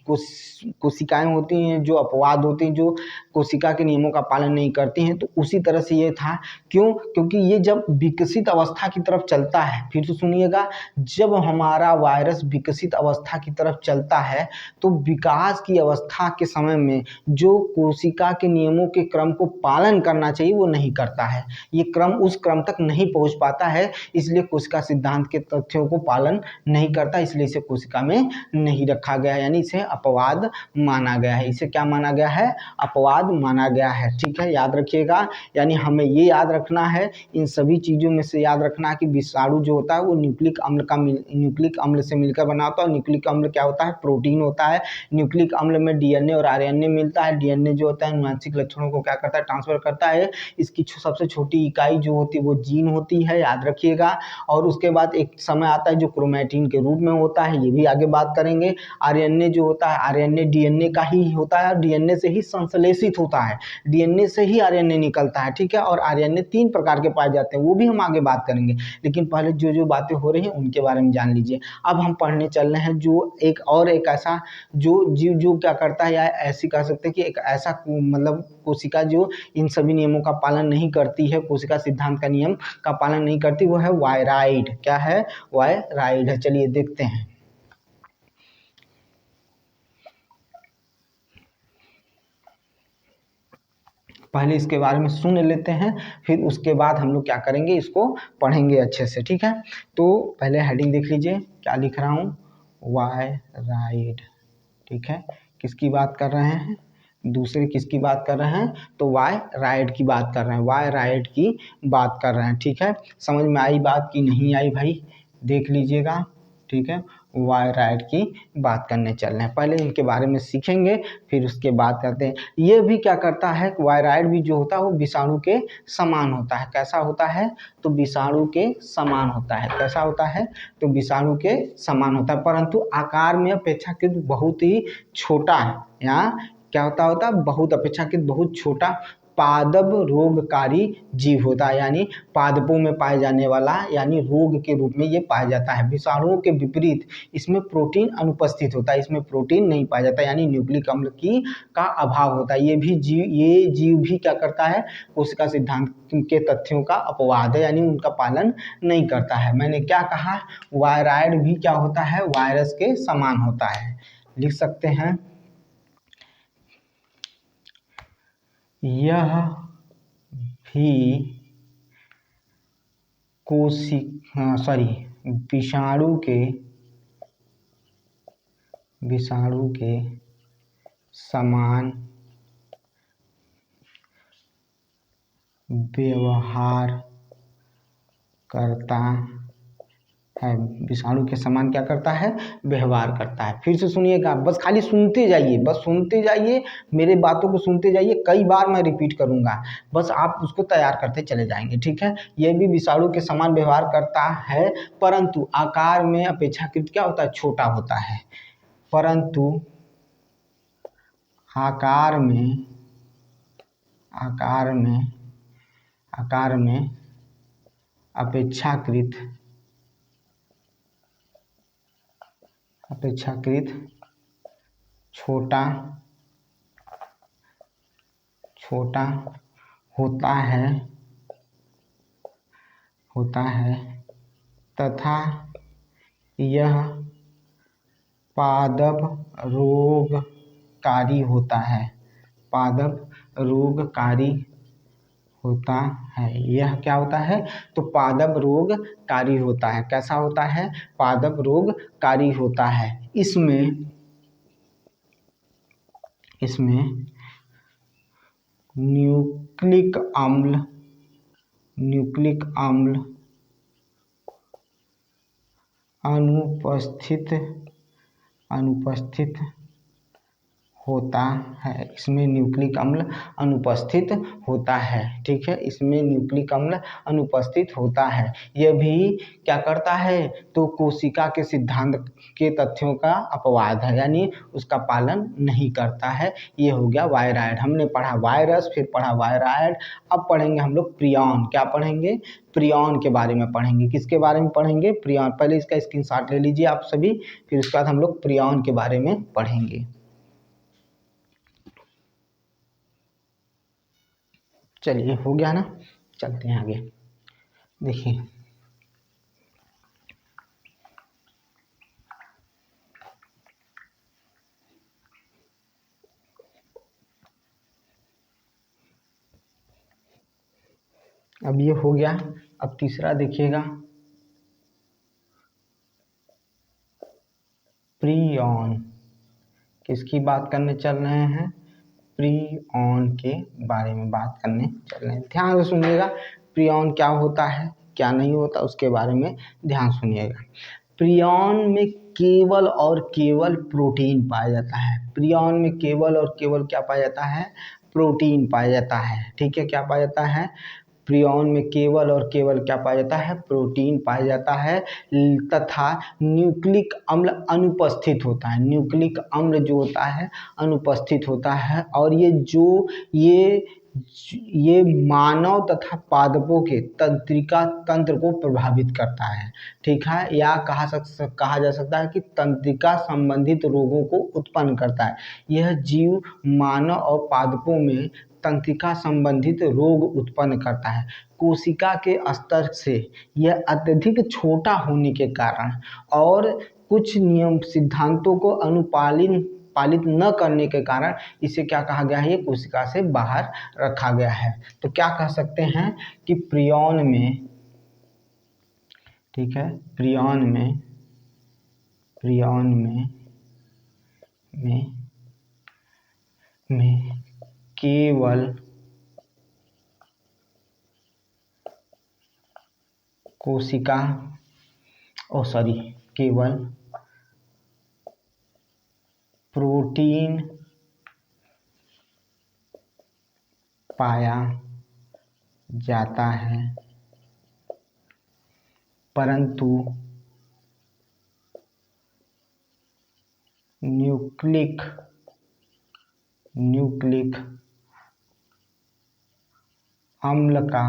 कोशिकाएं होती हैं जो अपवाद होती हैं, जो कोशिका के नियमों का पालन नहीं करती हैं। तो उसी तरह से ये था, क्यों? क्योंकि ये जब विकसित अवस्था की तरफ चलता है, फिर से सुनिएगा, जब हमारा वायरस विकसित अवस्था की तरफ चलता है तो विकास की अवस्था के समय में जो कोशिका के नियमों के क्रम को पालन करना चाहिए वो नहीं करता है। ये क्रम उस क्रम तक नहीं पहुंच पाता है, इसलिए कोशिका सिद्धांत के तथ्यों को पालन नहीं करता, इसलिए इसे कोशिका में नहीं रखा गया है, यानी इसे अपवाद माना गया है। इसे क्या माना गया है? अपवाद माना गया है। ठीक है, याद रखिएगा। यानी हमें ये याद रखना है, इन सभी चीज़ों में से याद रखना है कि विषाणु जो होता है वो न्यूक्लिक अम्ल से मिलकर बना होता है। और न्यूक्लिक अम्ल क्या होता है? प्रोटीन होता है। न्यूक्लिक अम्ल में डीएनए और आरएनए मिलता है। डीएनए जो होता है आनुवंशिक लक्षणों को क्या करता है? ट्रांसफर करता है। इसकी सबसे छोटी इकाई जो होती है वो जीन होती है, याद रखिएगा। और उसके बाद एक समय आता है जो क्रोमैटिन के रूप में होता है, ये भी आगे बात करेंगे। आरएनए जो होता है, आरएनए डीएनए का ही होता है, डीएनए से ही संश्लेषित होता है, डीएनए से ही आरएनए निकलता है। ठीक है, और आरएनए 3 प्रकार के पाए जाते हैं, वो भी हम आगे बात करेंगे। लेकिन पहले जो जो बातें हो रही हैं उनके बारे में जान लीजिए। अब हम पढ़ने चल रहे हैं जो एक ऐसा जो जीव जो क्या करता है, या ऐसी कह सकते हैं कि एक ऐसा मतलब कोशिका जो इन सभी नियमों का पालन नहीं करती है, कोशिका सिद्धांत का नियम का पालन नहीं करती, वो है वायराइड। क्या है? वायराइड है। चलिए देखते हैं। पहले इसके बारे में सुन लेते हैं, फिर उसके बाद हम लोग क्या करेंगे, इसको पढ़ेंगे अच्छे से। ठीक है, तो पहले हेडिंग देख लीजिए, क्या लिख रहा हूँ? वायराइड। ठीक है, किसकी बात कर रहे हैं? दूसरे किसकी बात कर रहे हैं? तो वायराइड की बात कर रहे हैं, वायराइड की बात कर रहे हैं। ठीक है, समझ में आई बात कि नहीं आई भाई? देख लीजिएगा। ठीक है, वायराइड की बात करने चल रहे हैं। पहले इनके बारे में सीखेंगे, फिर उसके बाद करते हैं। ये भी क्या करता है? वायराइड भी जो होता है वो विषाणु के समान होता है। कैसा होता है? तो विषाणु के समान होता है। कैसा होता है? तो विषाणु के समान होता है, परंतु आकार में अपेक्षाकृत बहुत ही छोटा है। यहाँ क्या होता है? बहुत अपेक्षाकृत बहुत छोटा पादप रोगकारी जीव होता है, यानी पादपों में पाए जाने वाला, यानी रोग के रूप में ये पाया जाता है। विषाणुओं के विपरीत इसमें प्रोटीन अनुपस्थित होता है, इसमें प्रोटीन नहीं पाया जाता, यानी न्यूक्लिक अम्ल का अभाव होता है। ये जीव भी क्या करता है? कोशिका सिद्धांत के तथ्यों का अपवाद है, यानी उनका पालन नहीं करता है। मैंने क्या कहा? वायराइड भी क्या होता है? वायरस के समान होता है। लिख सकते हैं, यह भी विषाणु के समान व्यवहार करता है। विषाणु के समान क्या करता है? व्यवहार करता है। फिर से सुनिएगा, बस खाली सुनते जाइए, बस सुनते जाइए, मेरे बातों को सुनते जाइए। कई बार मैं रिपीट करूंगा, बस आप उसको तैयार करते चले जाएंगे। ठीक है, यह भी विषाणु के समान व्यवहार करता है, परंतु आकार में अपेक्षाकृत क्या होता है? छोटा होता है। परंतु आकार में अपेक्षाकृत छोटा होता है तथा यह पादप रोगकारी होता है। यह क्या होता है? तो पादप रोगकारी होता है। कैसा होता है? पादप रोगकारी होता है। इसमें न्यूक्लिक अम्ल अनुपस्थित होता है, इसमें न्यूक्लिक अम्ल अनुपस्थित होता है। ठीक है, इसमें न्यूक्लिक अम्ल अनुपस्थित होता है। यह भी क्या करता है, तो कोशिका के सिद्धांत के तथ्यों का अपवाद है, यानी उसका पालन नहीं करता है। ये हो गया वायराइड। हमने पढ़ा वायरस, फिर पढ़ा वायराइड। अब पढ़ेंगे हम लोग प्रियॉन। क्या पढ़ेंगे, प्रियॉन के बारे में पढ़ेंगे। किसके बारे में पढ़ेंगे, प्रियॉन। पहले इसका स्क्रीनशॉट ले लीजिए आप सभी, फिर उसके बाद हम लोग प्रियॉन के बारे में पढ़ेंगे। चलिए, हो गया ना, चलते हैं आगे। देखिए, अब ये हो गया। अब तीसरा देखिएगा, प्रियॉन। किसकी बात करने चल रहे हैं, प्रियॉन के बारे में बात करने चल रहे हैं। ध्यान से सुनिएगा, प्रियॉन क्या होता है, क्या नहीं होता, उसके बारे में ध्यान सुनिएगा। प्रियॉन में केवल और केवल प्रोटीन पाया जाता है। प्रियॉन में केवल और केवल क्या पाया जाता है, प्रोटीन पाया जाता है। ठीक है, क्या पाया जाता है, प्रियॉन में केवल और केवल क्या पाया जाता है, प्रोटीन पाया जाता है, तथा न्यूक्लिक अम्ल अनुपस्थित होता है। न्यूक्लिक अम्ल जो होता है अनुपस्थित होता है, और ये मानव तथा पादपों के तंत्रिका तंत्र को प्रभावित करता है। ठीक है, या कहा जा सकता है कि तंत्रिका संबंधित रोगों को उत्पन्न करता है। यह जीव मानव और पादपों में तंत्रिका संबंधित रोग उत्पन्न करता है। कोशिका के स्तर से यह अत्यधिक छोटा होने के कारण और कुछ नियम सिद्धांतों को पालित न करने के कारण इसे क्या कहा गया है, ये कोशिका से बाहर रखा गया है। तो क्या कह सकते हैं कि प्रियॉन में, ठीक है, प्रियॉन में केवल कोशिका केवल प्रोटीन पाया जाता है, परंतु न्यूक्लिक अम्ल का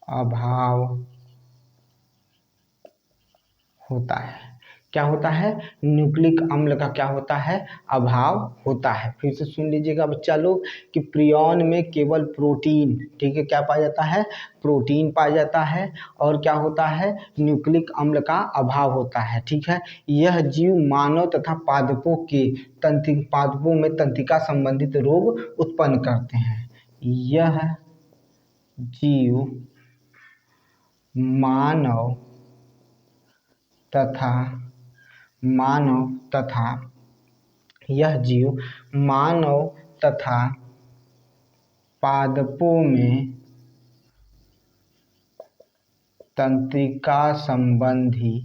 अभाव होता है। क्या होता है, न्यूक्लिक अम्ल का क्या होता है, अभाव होता है। फिर से सुन लीजिएगा बच्चा लोग कि प्रियॉन में केवल प्रोटीन, ठीक है, क्या पाया जाता है, प्रोटीन पाया जाता है, और क्या होता है, न्यूक्लिक अम्ल का अभाव होता है। ठीक है, यह जीव मानव तथा पादपों में तंत्रिका संबंधित रोग उत्पन्न करते हैं। यह जीव मानव तथा पादपों में तंत्रिका संबंधी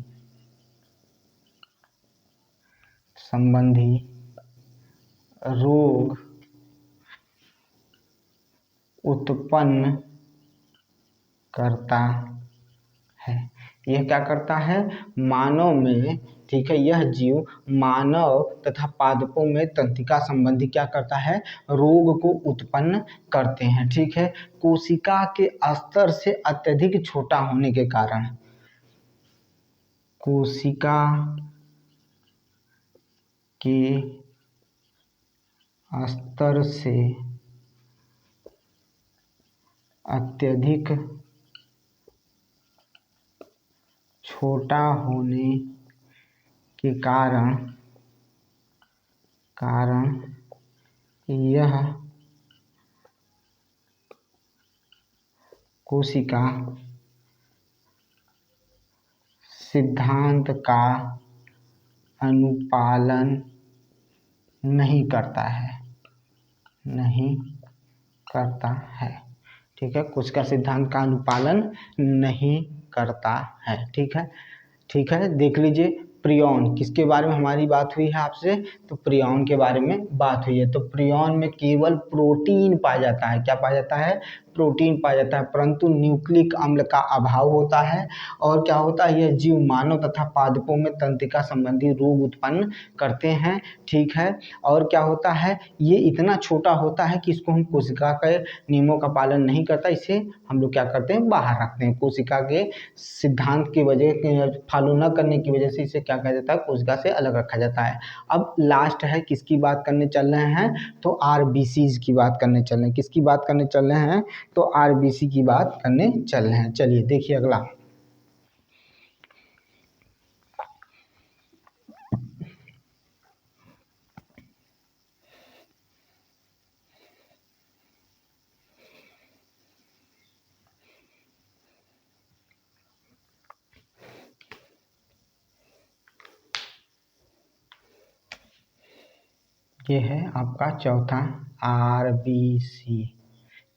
रोग उत्पन्न करता है। यह क्या करता है, मानव में, ठीक है, यह जीव मानव तथा पादपों में तंत्रिका संबंधी क्या करता है, रोग को उत्पन्न करते हैं। ठीक है, कोशिका के स्तर से अत्यधिक छोटा होने के कारण, कोशिका के स्तर से अत्यधिक छोटा होने के कारण यह कोशिका सिद्धांत का अनुपालन नहीं करता है। ठीक है, कोशिका सिद्धांत का अनुपालन नहीं करता है। ठीक है, देख लीजिए, प्रियॉन, किसके बारे में हमारी बात हुई है आपसे, तो प्रियॉन के बारे में बात हुई है। तो प्रियॉन में केवल प्रोटीन पाया जाता है, क्या पाया जाता है, प्रोटीन पाया जाता है, परंतु न्यूक्लिक अम्ल का अभाव होता है। और क्या होता है, यह जीव मानव तथा पादपों में तंत्रिका संबंधी रोग उत्पन्न करते हैं, ठीक है। और क्या होता है, ये इतना छोटा होता है कि इसको हम कोशिका के नियमों का पालन नहीं करता, इसे हम लोग क्या करते हैं, बाहर रखते हैं। कोशिका के सिद्धांत की वजह फॉलो न करने की वजह से इसे क्या कहा जाता है, कोशिका से अलग रखा जाता है। अब लास्ट है, किसकी बात करने चल रहे हैं, तो आरबीसीज की बात करने चल रहे हैं। किसकी बात करने चल रहे हैं, तो आरबीसी की बात करने चल रहे हैं। चलिए देखिए अगला, ये है आपका चौथा आरबीसी,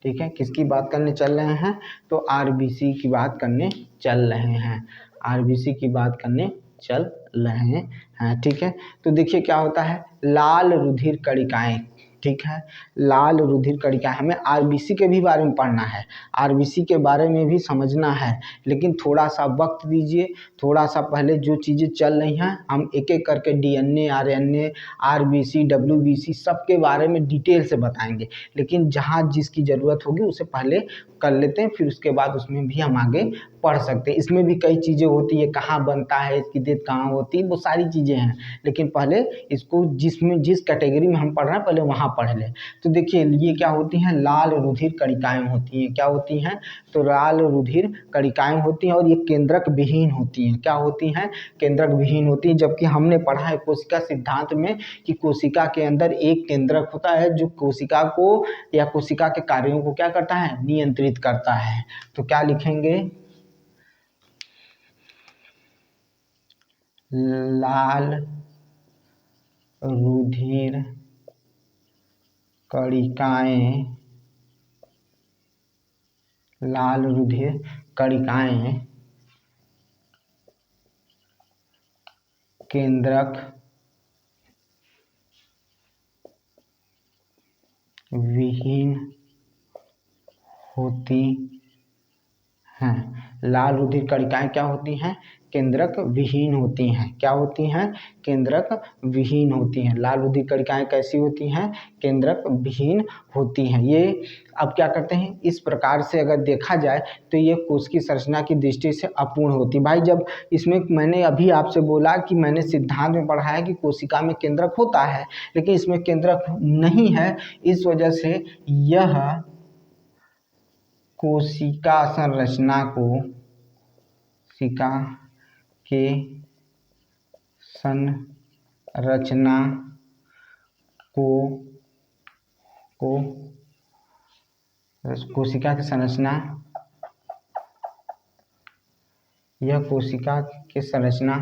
ठीक है। किसकी बात करने चल रहे हैं, तो आरबीसी की बात करने चल रहे हैं, आरबीसी की बात करने चल रहे हैं, ठीक है। तो देखिए क्या होता है, लाल रुधिर कणिकाएं, ठीक है, लाल रुधिर कणिकाएं, हमें आरबीसी के भी बारे में पढ़ना है, आरबीसी के बारे में भी समझना है, लेकिन थोड़ा सा वक्त दीजिए, थोड़ा सा पहले जो चीज़ें चल रही हैं हम एक एक करके डीएनए, आरएनए, आरबीसी, डब्ल्यूबीसी सब के बारे में डिटेल से बताएंगे, लेकिन जहाँ जिसकी ज़रूरत होगी उसे पहले कर लेते हैं, फिर उसके बाद उसमें भी हम आगे पढ़ सकते हैं। इसमें भी कई चीज़ें होती है, कहाँ बनता है, इसकी देख कहाँ होती है, वो सारी चीज़ें हैं, लेकिन पहले इसको जिस कैटेगरी में हम पढ़ रहे हैं पहले वहाँ पढ़ लें। तो देखिए ये क्या होती हैं, लाल रुधिर कणिकाएं होती हैं, क्या होती हैं, तो लाल रुधिर कणिकाएं होती हैं और ये केंद्रक विहीन होती हैं, क्या होती हैं, केंद्रक विहीन होती हैं। जबकि हमने पढ़ा है कोशिका सिद्धांत में कि कोशिका के अंदर एक केंद्रक होता है जो कोशिका को या कोशिका के कार्यों को क्या करता है, नियंत्रित करता है। तो क्या लिखेंगे, लाल रुधिर कणिकाएं, लाल रुधिर कणिकाएं केंद्रक विहीन होती हैं। लाल रुधिर कणिकाएं क्या होती हैं, केंद्रक विहीन होती हैं, क्या होती हैं, केंद्रक विहीन होती हैं। लाल रुधिर कणिकाएं कैसी होती हैं, केंद्रक विहीन होती हैं। ये अब क्या करते हैं, इस प्रकार से अगर देखा जाए तो ये कोशिकीय संरचना की दृष्टि से अपूर्ण होती है। भाई जब इसमें मैंने अभी आपसे बोला कि मैंने सिद्धांत में पढ़ा है कि कोशिका में केंद्रक होता है, लेकिन इसमें केंद्रक नहीं है, इस वजह से यह कोशिका संरचना को, कोशिका के संरचना को कोशिका की संरचना, यह कोशिका के संरचना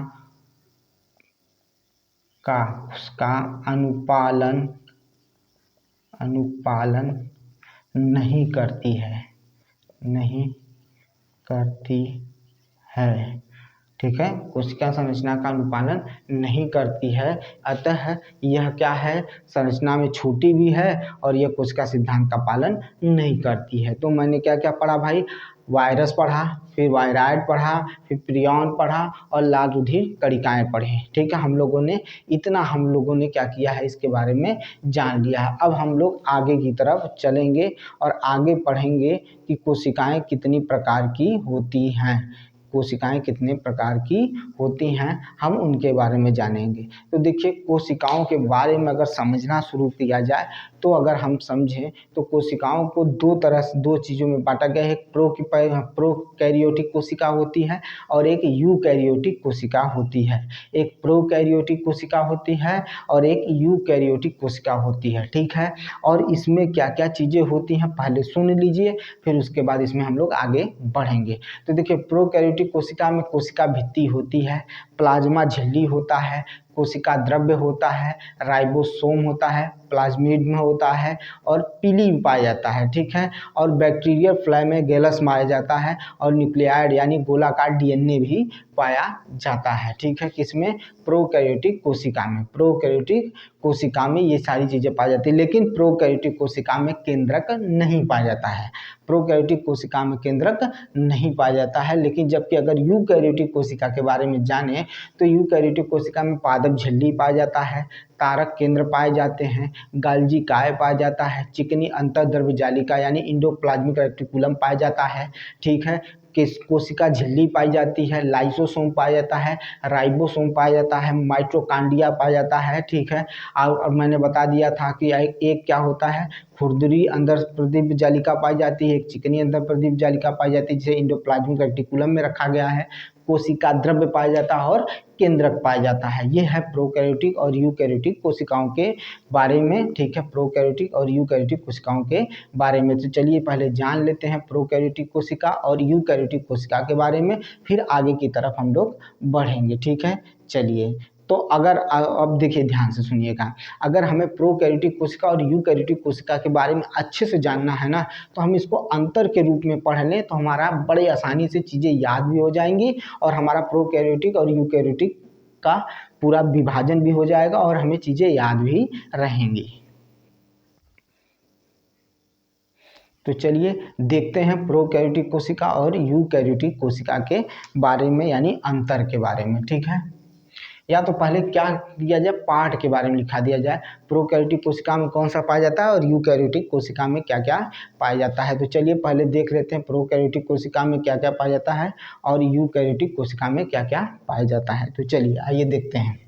का उसका अनुपालन नहीं करती है, नहीं करती है, ठीक है, कोशिका संरचना का अनुपालन नहीं करती है। अतः यह क्या है, संरचना में छोटी भी है और यह कोशिका सिद्धांत का पालन नहीं करती है। तो मैंने क्या क्या पढ़ा भाई, वायरस पढ़ा, फिर वायराइड पढ़ा, फिर प्रियॉन पढ़ा और लाल रुधिर कणिकाएं पढ़े, ठीक है। हम लोगों ने क्या किया है, इसके बारे में जान लिया है। अब हम लोग आगे की तरफ चलेंगे और आगे पढ़ेंगे कि कोशिकाएं कितनी प्रकार की होती हैं, कोशिकाएं कितने प्रकार की होती हैं, हम उनके बारे में जानेंगे। तो देखिए कोशिकाओं के बारे में अगर समझना शुरू किया जाए तो अगर हम समझें तो कोशिकाओं को दो चीज़ों में बांटा गया है, एक प्रोकैरियोटिक कोशिका होती है और एक यूकैरियोटिक कोशिका होती है। एक प्रोकैरियोटिक कोशिका होती है और एक यूकैरियोटिक कोशिका होती है, ठीक है। और इसमें क्या क्या चीज़ें होती हैं पहले सुन लीजिए, फिर उसके बाद इसमें हम लोग आगे बढ़ेंगे। तो देखिए प्रोकैरियोटिक कोशिका में कोशिका भित्ति होती है, प्लाज्मा झिल्ली होता है, कोशिका द्रव्य होता है, राइबोसोम होता है, प्लाज्मिड में होता है और पीली में पाया जाता है, ठीक है। और बैक्टीरियल फ्लैमेगेलस में पाया जाता है और न्यूक्लियाइड यानी गोलाकार डीएनए भी पाया जाता है, ठीक है। किसमें? प्रोकैरियोटिक कोशिका में। प्रोकैरियोटिक कोशिका में ये सारी चीज़ें पाई जाती है, लेकिन प्रोकैरियोटिक कोशिका में केंद्रक नहीं पाया जाता है। प्रोकैरियोटिक कोशिका में केंद्रक नहीं पाया जाता है। लेकिन जबकि अगर यूकैरियोटिक कोशिका के बारे में जाने तो यूकैरियोटिक कोशिका में पादप झिल्ली पाया जाता है, तारक केंद्र पाए जाते हैं, गाल्जी काय पाया जाता है, चिकनी अंतर्द्रव्य जालिका यानी इंडोप्लाज्मिक रेटिकुलम पाया जाता है, ठीक है। किस कोशिका झिल्ली पाई जाती है, लाइसोसोम पाया जाता है, राइबोसोम पाया जाता है, माइटोकॉन्ड्रिया पाया जाता है, ठीक है। और मैंने बता दिया था कि एक क्या होता है, खुरदरी अंदर प्रदीप जालिका पाई जाती है, एक चिकनी अंदर प्रदीप जालिका पाई जाती है, जिसे इंडोप्लाज्मिक रेटिकुलम में रखा गया है। कोशिका द्रव्य पाया जाता है और केंद्रक पाया जाता है। ये है प्रोकैरियोटिक और यूकैरियोटिक कोशिकाओं के बारे में, ठीक है। प्रोकैरियोटिक और यूकैरियोटिक कोशिकाओं के बारे में तो चलिए पहले जान लेते हैं प्रोकैरियोटिक कोशिका और यूकैरियोटिक कोशिका के बारे में, फिर आगे की तरफ हम लोग बढ़ेंगे, ठीक है। चलिए, तो अगर अब देखिए ध्यान से सुनिएगा, अगर हमें प्रोकैरियोटिक कोशिका और यूकैरियोटिक कोशिका के बारे में अच्छे से जानना है ना, तो हम इसको अंतर के रूप में पढ़ लें तो हमारा बड़े आसानी से चीज़ें याद भी हो जाएंगी और हमारा प्रोकैरियोटिक और यूकैरियोटिक का पूरा विभाजन भी हो जाएगा और हमें चीज़ें याद भी रहेंगी। तो चलिए देखते हैं प्रोकैरियोटिक कोशिका और यूकैरियोटिक कोशिका के बारे में, यानी अंतर के बारे में, ठीक है। या तो पहले क्या दिया जाए, पार्ट के बारे में लिखा दिया जाए, प्रोकैरियोटिक कोशिका में कौन सा पाया जाता है और यूकैरियोटिक कोशिका में क्या क्या पाया जाता है। तो चलिए पहले देख लेते हैं प्रोकैरियोटिक कोशिका में क्या क्या पाया जाता है और यूकैरियोटिक कोशिका में क्या क्या पाया जाता है। तो चलिए आइए देखते हैं।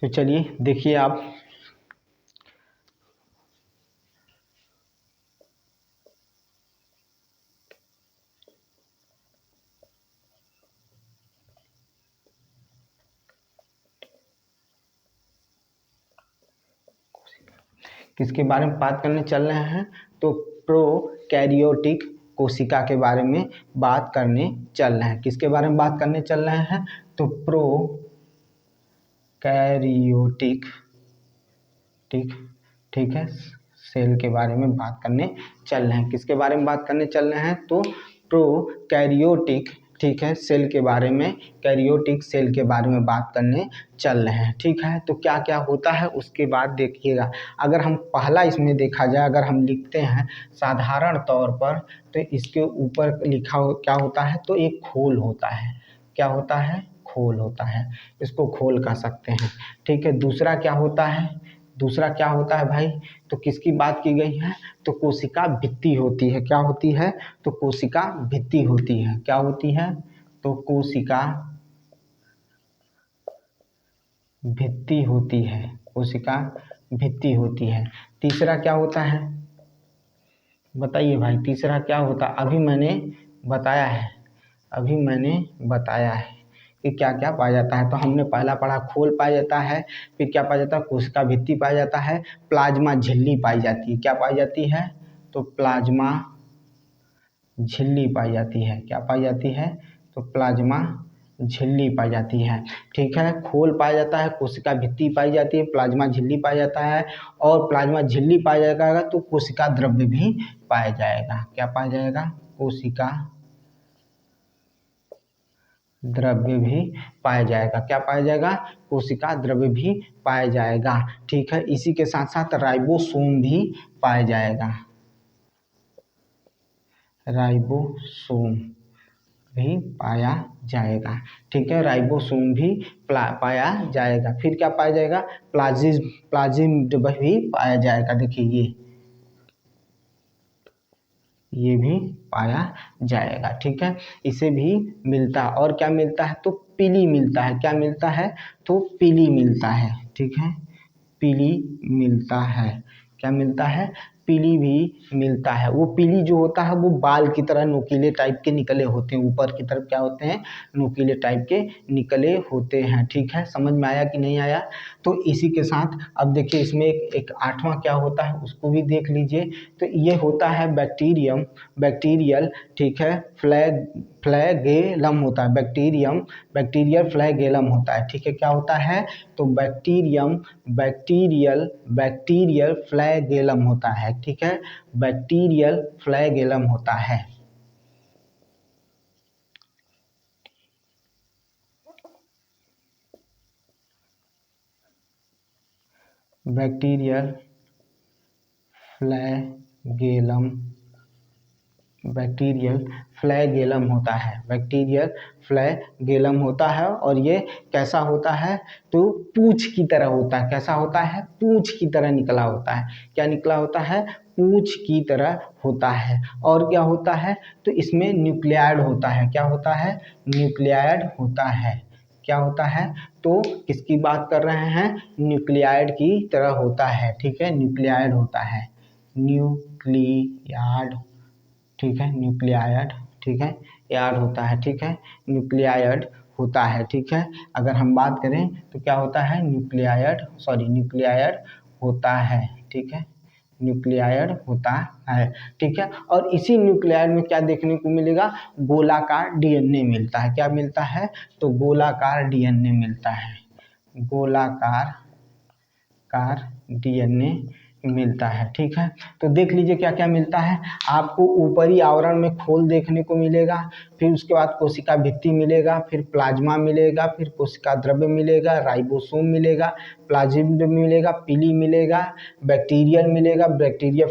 तो चलिए देखिए आप, किसके बारे में बात करने चल रहे हैं, तो प्रोकैरियोटिक कोशिका के बारे में बात करने चल रहे हैं। किसके बारे में बात करने चल रहे हैं, तो प्रोकैरियोटिक, ठीक है, सेल के बारे में बात करने चल रहे हैं। किसके बारे में बात करने चल रहे हैं, तो प्रोकैरियोटिक, ठीक है, सेल के बारे में, कैरियोटिक सेल के बारे में बात करने चल रहे हैं, ठीक है। तो क्या क्या होता है उसके बाद देखिएगा। अगर हम पहला इसमें देखा जाए, अगर हम लिखते हैं साधारण तौर पर, तो इसके ऊपर लिखा क्या होता है, तो एक खोल होता है। क्या होता है, खोल होता है, इसको खोल कह सकते हैं, ठीक है। दूसरा क्या होता है, दूसरा क्या होता है भाई, तो किसकी बात की गई है, तो कोशिका भित्ति होती है। क्या होती है, तो कोशिका भित्ति होती है। क्या होती है, तो कोशिका भित्ति होती है, कोशिका भित्ति होती है। तीसरा क्या होता है, बताइए भाई, तीसरा क्या होता, अभी मैंने बताया है, अभी मैंने बताया है कि क्या क्या पाया जाता है। तो हमने पहला पढ़ा, खोल पाया जाता है, फिर क्या पाया जाता है, कोशिका भित्ति पाया जाता है, प्लाज्मा झिल्ली पाई जाती है। क्या पाई जाती है, तो प्लाज्मा झिल्ली पाई जाती है। क्या पाई जाती है, तो प्लाज्मा झिल्ली पाई जाती है, ठीक है। खोल पाया जाता है, कोशिका भित्ति पाई जाती है, प्लाज्मा झिल्ली पाया जाता है, और प्लाज्मा झिल्ली पाया जाएगा तो कोशिका द्रव्य भी पाया जाएगा। क्या पाया जाएगा, कोशिका द्रव्य भी पाया जाएगा। क्या पाया जाएगा, कोशिका द्रव्य भी पाया जाएगा, ठीक है। इसी के साथ साथ राइबोसोम भी पाया जाएगा, राइबोसोम भी पाया जाएगा, ठीक है। राइबोसोम भी पाया जाएगा। फिर क्या पाया जाएगा, प्लाज्मिड भी पाया जाएगा। देखिए ये भी पाया जाएगा, ठीक है। इसे भी मिलता है, और क्या मिलता है, तो पीली मिलता है। क्या मिलता है, तो पीली मिलता है, ठीक है, पीली मिलता है। क्या मिलता है, पीली भी मिलता है। वो पीली जो होता है वो बाल की तरह नुकीले टाइप के निकले होते हैं, ऊपर की तरफ क्या होते हैं, नुकीले टाइप के निकले होते हैं। ठीक है, समझ में आया कि नहीं आया? तो इसी के साथ अब देखिए इसमें एक आठवां क्या होता है उसको भी देख लीजिए। तो ये होता है बैक्टीरियल, ठीक है, फ्लैगेलम होता है, बैक्टीरियल फ्लैगेलम होता है। ठीक है, क्या होता है? तो बैक्टीरियल फ्लैगेलम होता है। ठीक है, बैक्टीरियल फ्लैगेलम होता है। बैक्टीरियल फ्लैगेलम होता है, बैक्टीरियल फ्लैगेलम होता है। और ये कैसा होता है? तो पूंछ की तरह होता है। कैसा होता है? पूंछ की तरह निकला होता है। क्या निकला होता है? पूंछ की तरह होता है। और क्या होता है? तो इसमें न्यूक्लियाइड होता है। क्या होता है? न्यूक्लियाइड होता है। क्या होता है? तो किसकी बात कर रहे हैं? न्यूक्लियाइड की तरह होता है। ठीक है, न्यूक्लियाइड होता है, न्यूक्लियाइड। ठीक है, न्यूक्लियाइड, ठीक है, यार्ड होता है। ठीक है, न्यूक्लियाइड होता है। ठीक है, अगर हम बात करें तो क्या होता है? न्यूक्लियाइड होता है। ठीक है, न्यूक्लियाइड होता है। ठीक है, और इसी न्यूक्लियाइड में क्या देखने को मिलेगा? गोलाकार डीएनए मिलता है। क्या मिलता है? तो गोलाकार डीएनए मिलता है, गोलाकार डीएनए मिलता है। ठीक है, तो देख लीजिए क्या क्या मिलता है आपको। ऊपरी आवरण में खोल देखने को मिलेगा, फिर उसके बाद कोशिका भित्ति मिलेगा, फिर प्लाज्मा मिलेगा, फिर कोशिका द्रव्य मिलेगा, राइबोसोम मिलेगा, प्लाज्मिड मिलेगा, पीली मिलेगा, बैक्टीरियल मिलेगा, बैक्टीरिया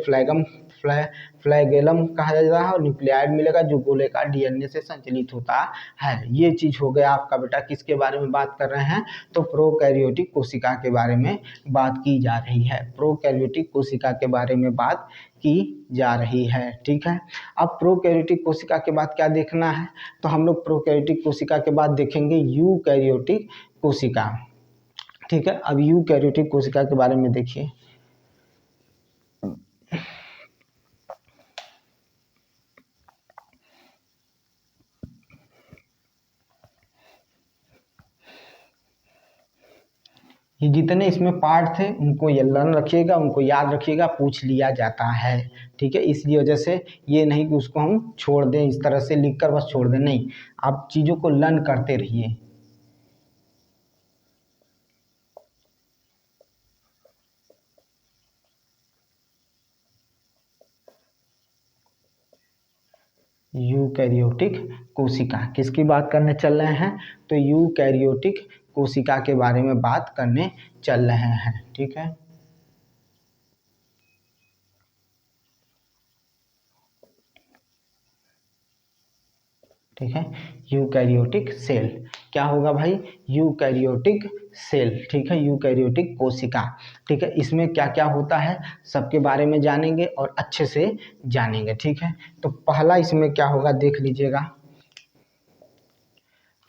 फ्लैगेलम कहा जाता है, और न्यूक्लियाइड मिलेगा जो गोलाकार डीएनए से संचालित होता है। ये चीज हो गया आपका बेटा। किसके बारे में बात कर रहे हैं? तो प्रोकैरियोटिक कोशिका के बारे में बात की जा रही है। प्रोकैरियोटिक कोशिका के बारे में बात की जा रही है। ठीक है, अब प्रोकैरियोटिक कोशिका के बाद क्या देखना है? तो हम लोग प्रोकैरियोटिक कोशिका के बाद देखेंगे यूकैरियोटिक कोशिका। ठीक है, अब यूकैरियोटिक कोशिका के बारे में देखिए। ये जितने इसमें पार्ट थे उनको ये लर्न रखिएगा, उनको याद रखिएगा, पूछ लिया जाता है। ठीक है, इसलिए वजह से ये नहीं कि उसको हम छोड़ दें, इस तरह से लिखकर बस छोड़ दें, नहीं, आप चीज़ों को लर्न करते रहिए। यूकैरियोटिक कोशिका किसकी बात करने चल रहे हैं? तो यूकैरियोटिक कोशिका के बारे में बात करने चल रहे हैं। ठीक है, ठीक है, यूकैरियोटिक सेल क्या होगा भाई? Eukaryotic cell. ठीक है, यूकैरियोटिक कोशिका। ठीक है, इसमें क्या क्या होता है सबके बारे में जानेंगे और अच्छे से जानेंगे। ठीक है, तो पहला इसमें क्या होगा देख लीजिएगा।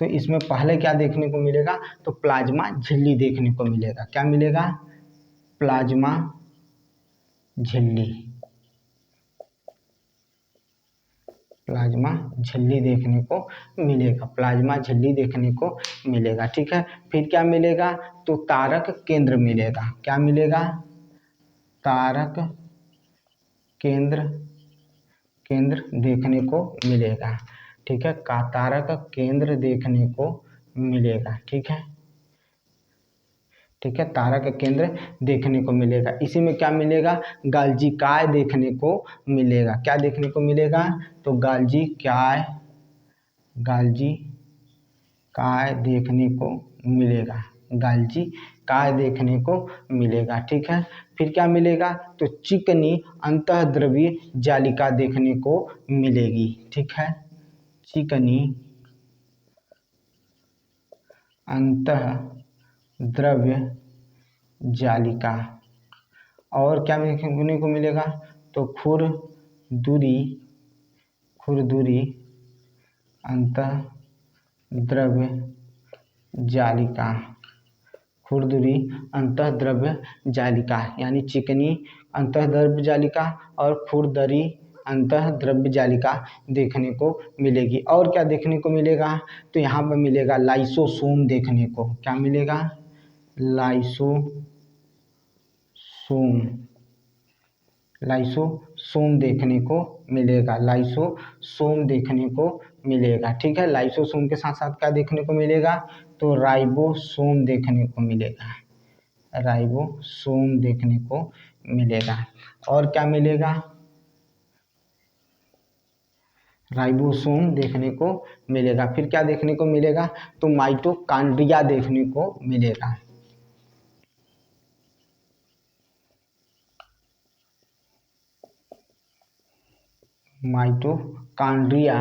तो इसमें पहले क्या देखने को मिलेगा? तो प्लाज्मा झिल्ली देखने को मिलेगा। क्या मिलेगा? प्लाज्मा झिल्ली, प्लाज्मा झिल्ली देखने को मिलेगा, प्लाज्मा झिल्ली देखने को मिलेगा। ठीक है, फिर क्या मिलेगा? तो तारक केंद्र मिलेगा। क्या मिलेगा? तारक केंद्र देखने को मिलेगा। ठीक है, का तारक केंद्र देखने को मिलेगा। ठीक है, ठीक है, तारक केंद्र देखने को मिलेगा। इसी में क्या मिलेगा? गाल्जी काय देखने को मिलेगा। क्या देखने को मिलेगा? तो गाल्जी काय देखने को मिलेगा, गाल्जी काय देखने को मिलेगा। ठीक है, फिर क्या मिलेगा? तो चिकनी अंतःद्रव्यीय जालिका देखने को मिलेगी। ठीक है, चिकनी अंतःद्रव्य जालिका। और क्या देखने को मिलेगा? तो खुरदुरी अंतःद्रव्य जालिका खुरदुरी अंतःद्रव्य जालिका, यानी चिकनी अंतःद्रव्य जालिका और खुरदरी अंतःद्रव्य जालिका देखने को मिलेगी। और क्या देखने को मिलेगा, तो यहाँ पर मिलेगा लाइसोसोम देखने को। क्या मिलेगा, लाइसोसोम, लाइसोसोम देखने को मिलेगा, लाइसोसोम देखने को मिलेगा। ठीक है, लाइसोसोम के साथ साथ क्या देखने को मिलेगा, तो राइबोसोम देखने को मिलेगा, राइबोसोम देखने को मिलेगा। और क्या मिलेगा, राइबोसोम देखने को मिलेगा। फिर क्या देखने को मिलेगा, तो माइटोकांड्रिया देखने को मिलेगा, माइटोकांड्रिया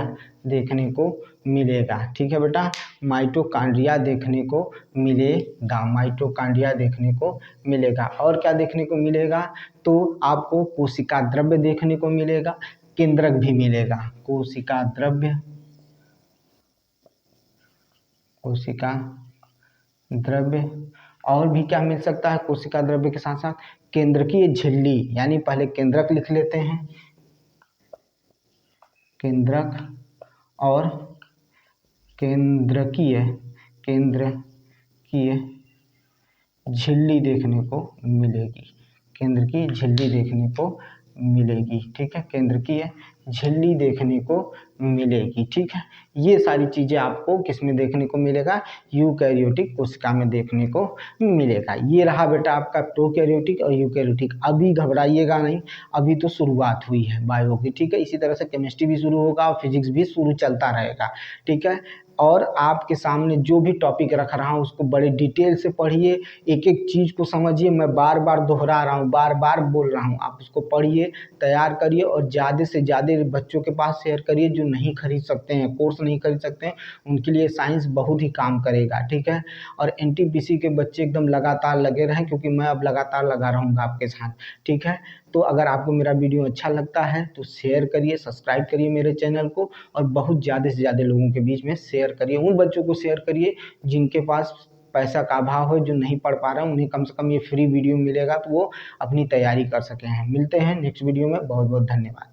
देखने को मिलेगा। ठीक है बेटा, माइटोकांड्रिया देखने को मिलेगा, माइटोकांड्रिया देखने को मिलेगा। और क्या देखने को मिलेगा, तो आपको कोशिका द्रव्य देखने को मिलेगा, केंद्रक भी मिलेगा, कोशिका द्रव्य, कोशिका द्रव्य। और भी क्या मिल सकता है कोशिका द्रव्य के साथ साथ, केंद्रकीय झिल्ली, यानी पहले केंद्रक लिख लेते हैं, केंद्रक और केंद्रकीय, केंद्रकीय झिल्ली देखने को मिलेगी, केंद्र की झिल्ली देखने को मिलेगी। ठीक है, केंद्र की झिल्ली देखने को मिलेगी। ठीक है, ये सारी चीज़ें आपको किस में देखने को मिलेगा, यूकैरियोटिक कोशिका में देखने को मिलेगा। ये रहा बेटा आपका प्रोकैरियोटिक और यूकैरियोटिक। अभी घबराइएगा नहीं, अभी तो शुरुआत हुई है बायो की। ठीक है, इसी तरह से केमिस्ट्री भी शुरू होगा और फिजिक्स भी शुरू चलता रहेगा। ठीक है, और आपके सामने जो भी टॉपिक रख रहा हूँ उसको बड़े डिटेल से पढ़िए, एक एक चीज़ को समझिए। मैं बार बार दोहरा रहा हूँ, बार बार बोल रहा हूँ, आप उसको पढ़िए, तैयार करिए और ज़्यादा से ज़्यादा बच्चों के पास शेयर करिए जो नहीं खरीद सकते हैं, कोर्स नहीं खरीद सकते हैं, उनके लिए साइंस बहुत ही काम करेगा। ठीक है, और एनटीपीसी के बच्चे एकदम लगातार लगे रहें, क्योंकि मैं अब लगातार लगा रहूँगा आपके साथ। ठीक है, तो अगर आपको मेरा वीडियो अच्छा लगता है तो शेयर करिए, सब्सक्राइब करिए मेरे चैनल को, और बहुत ज़्यादा से ज़्यादा लोगों के बीच में शेयर करिए। उन बच्चों को शेयर करिए जिनके पास पैसा का अभाव हो, जो नहीं पढ़ पा रहे हैं, उन्हें कम से कम ये फ्री वीडियो मिलेगा तो वो अपनी तैयारी कर सके हैं। मिलते हैं नेक्स्ट वीडियो में, बहुत बहुत धन्यवाद।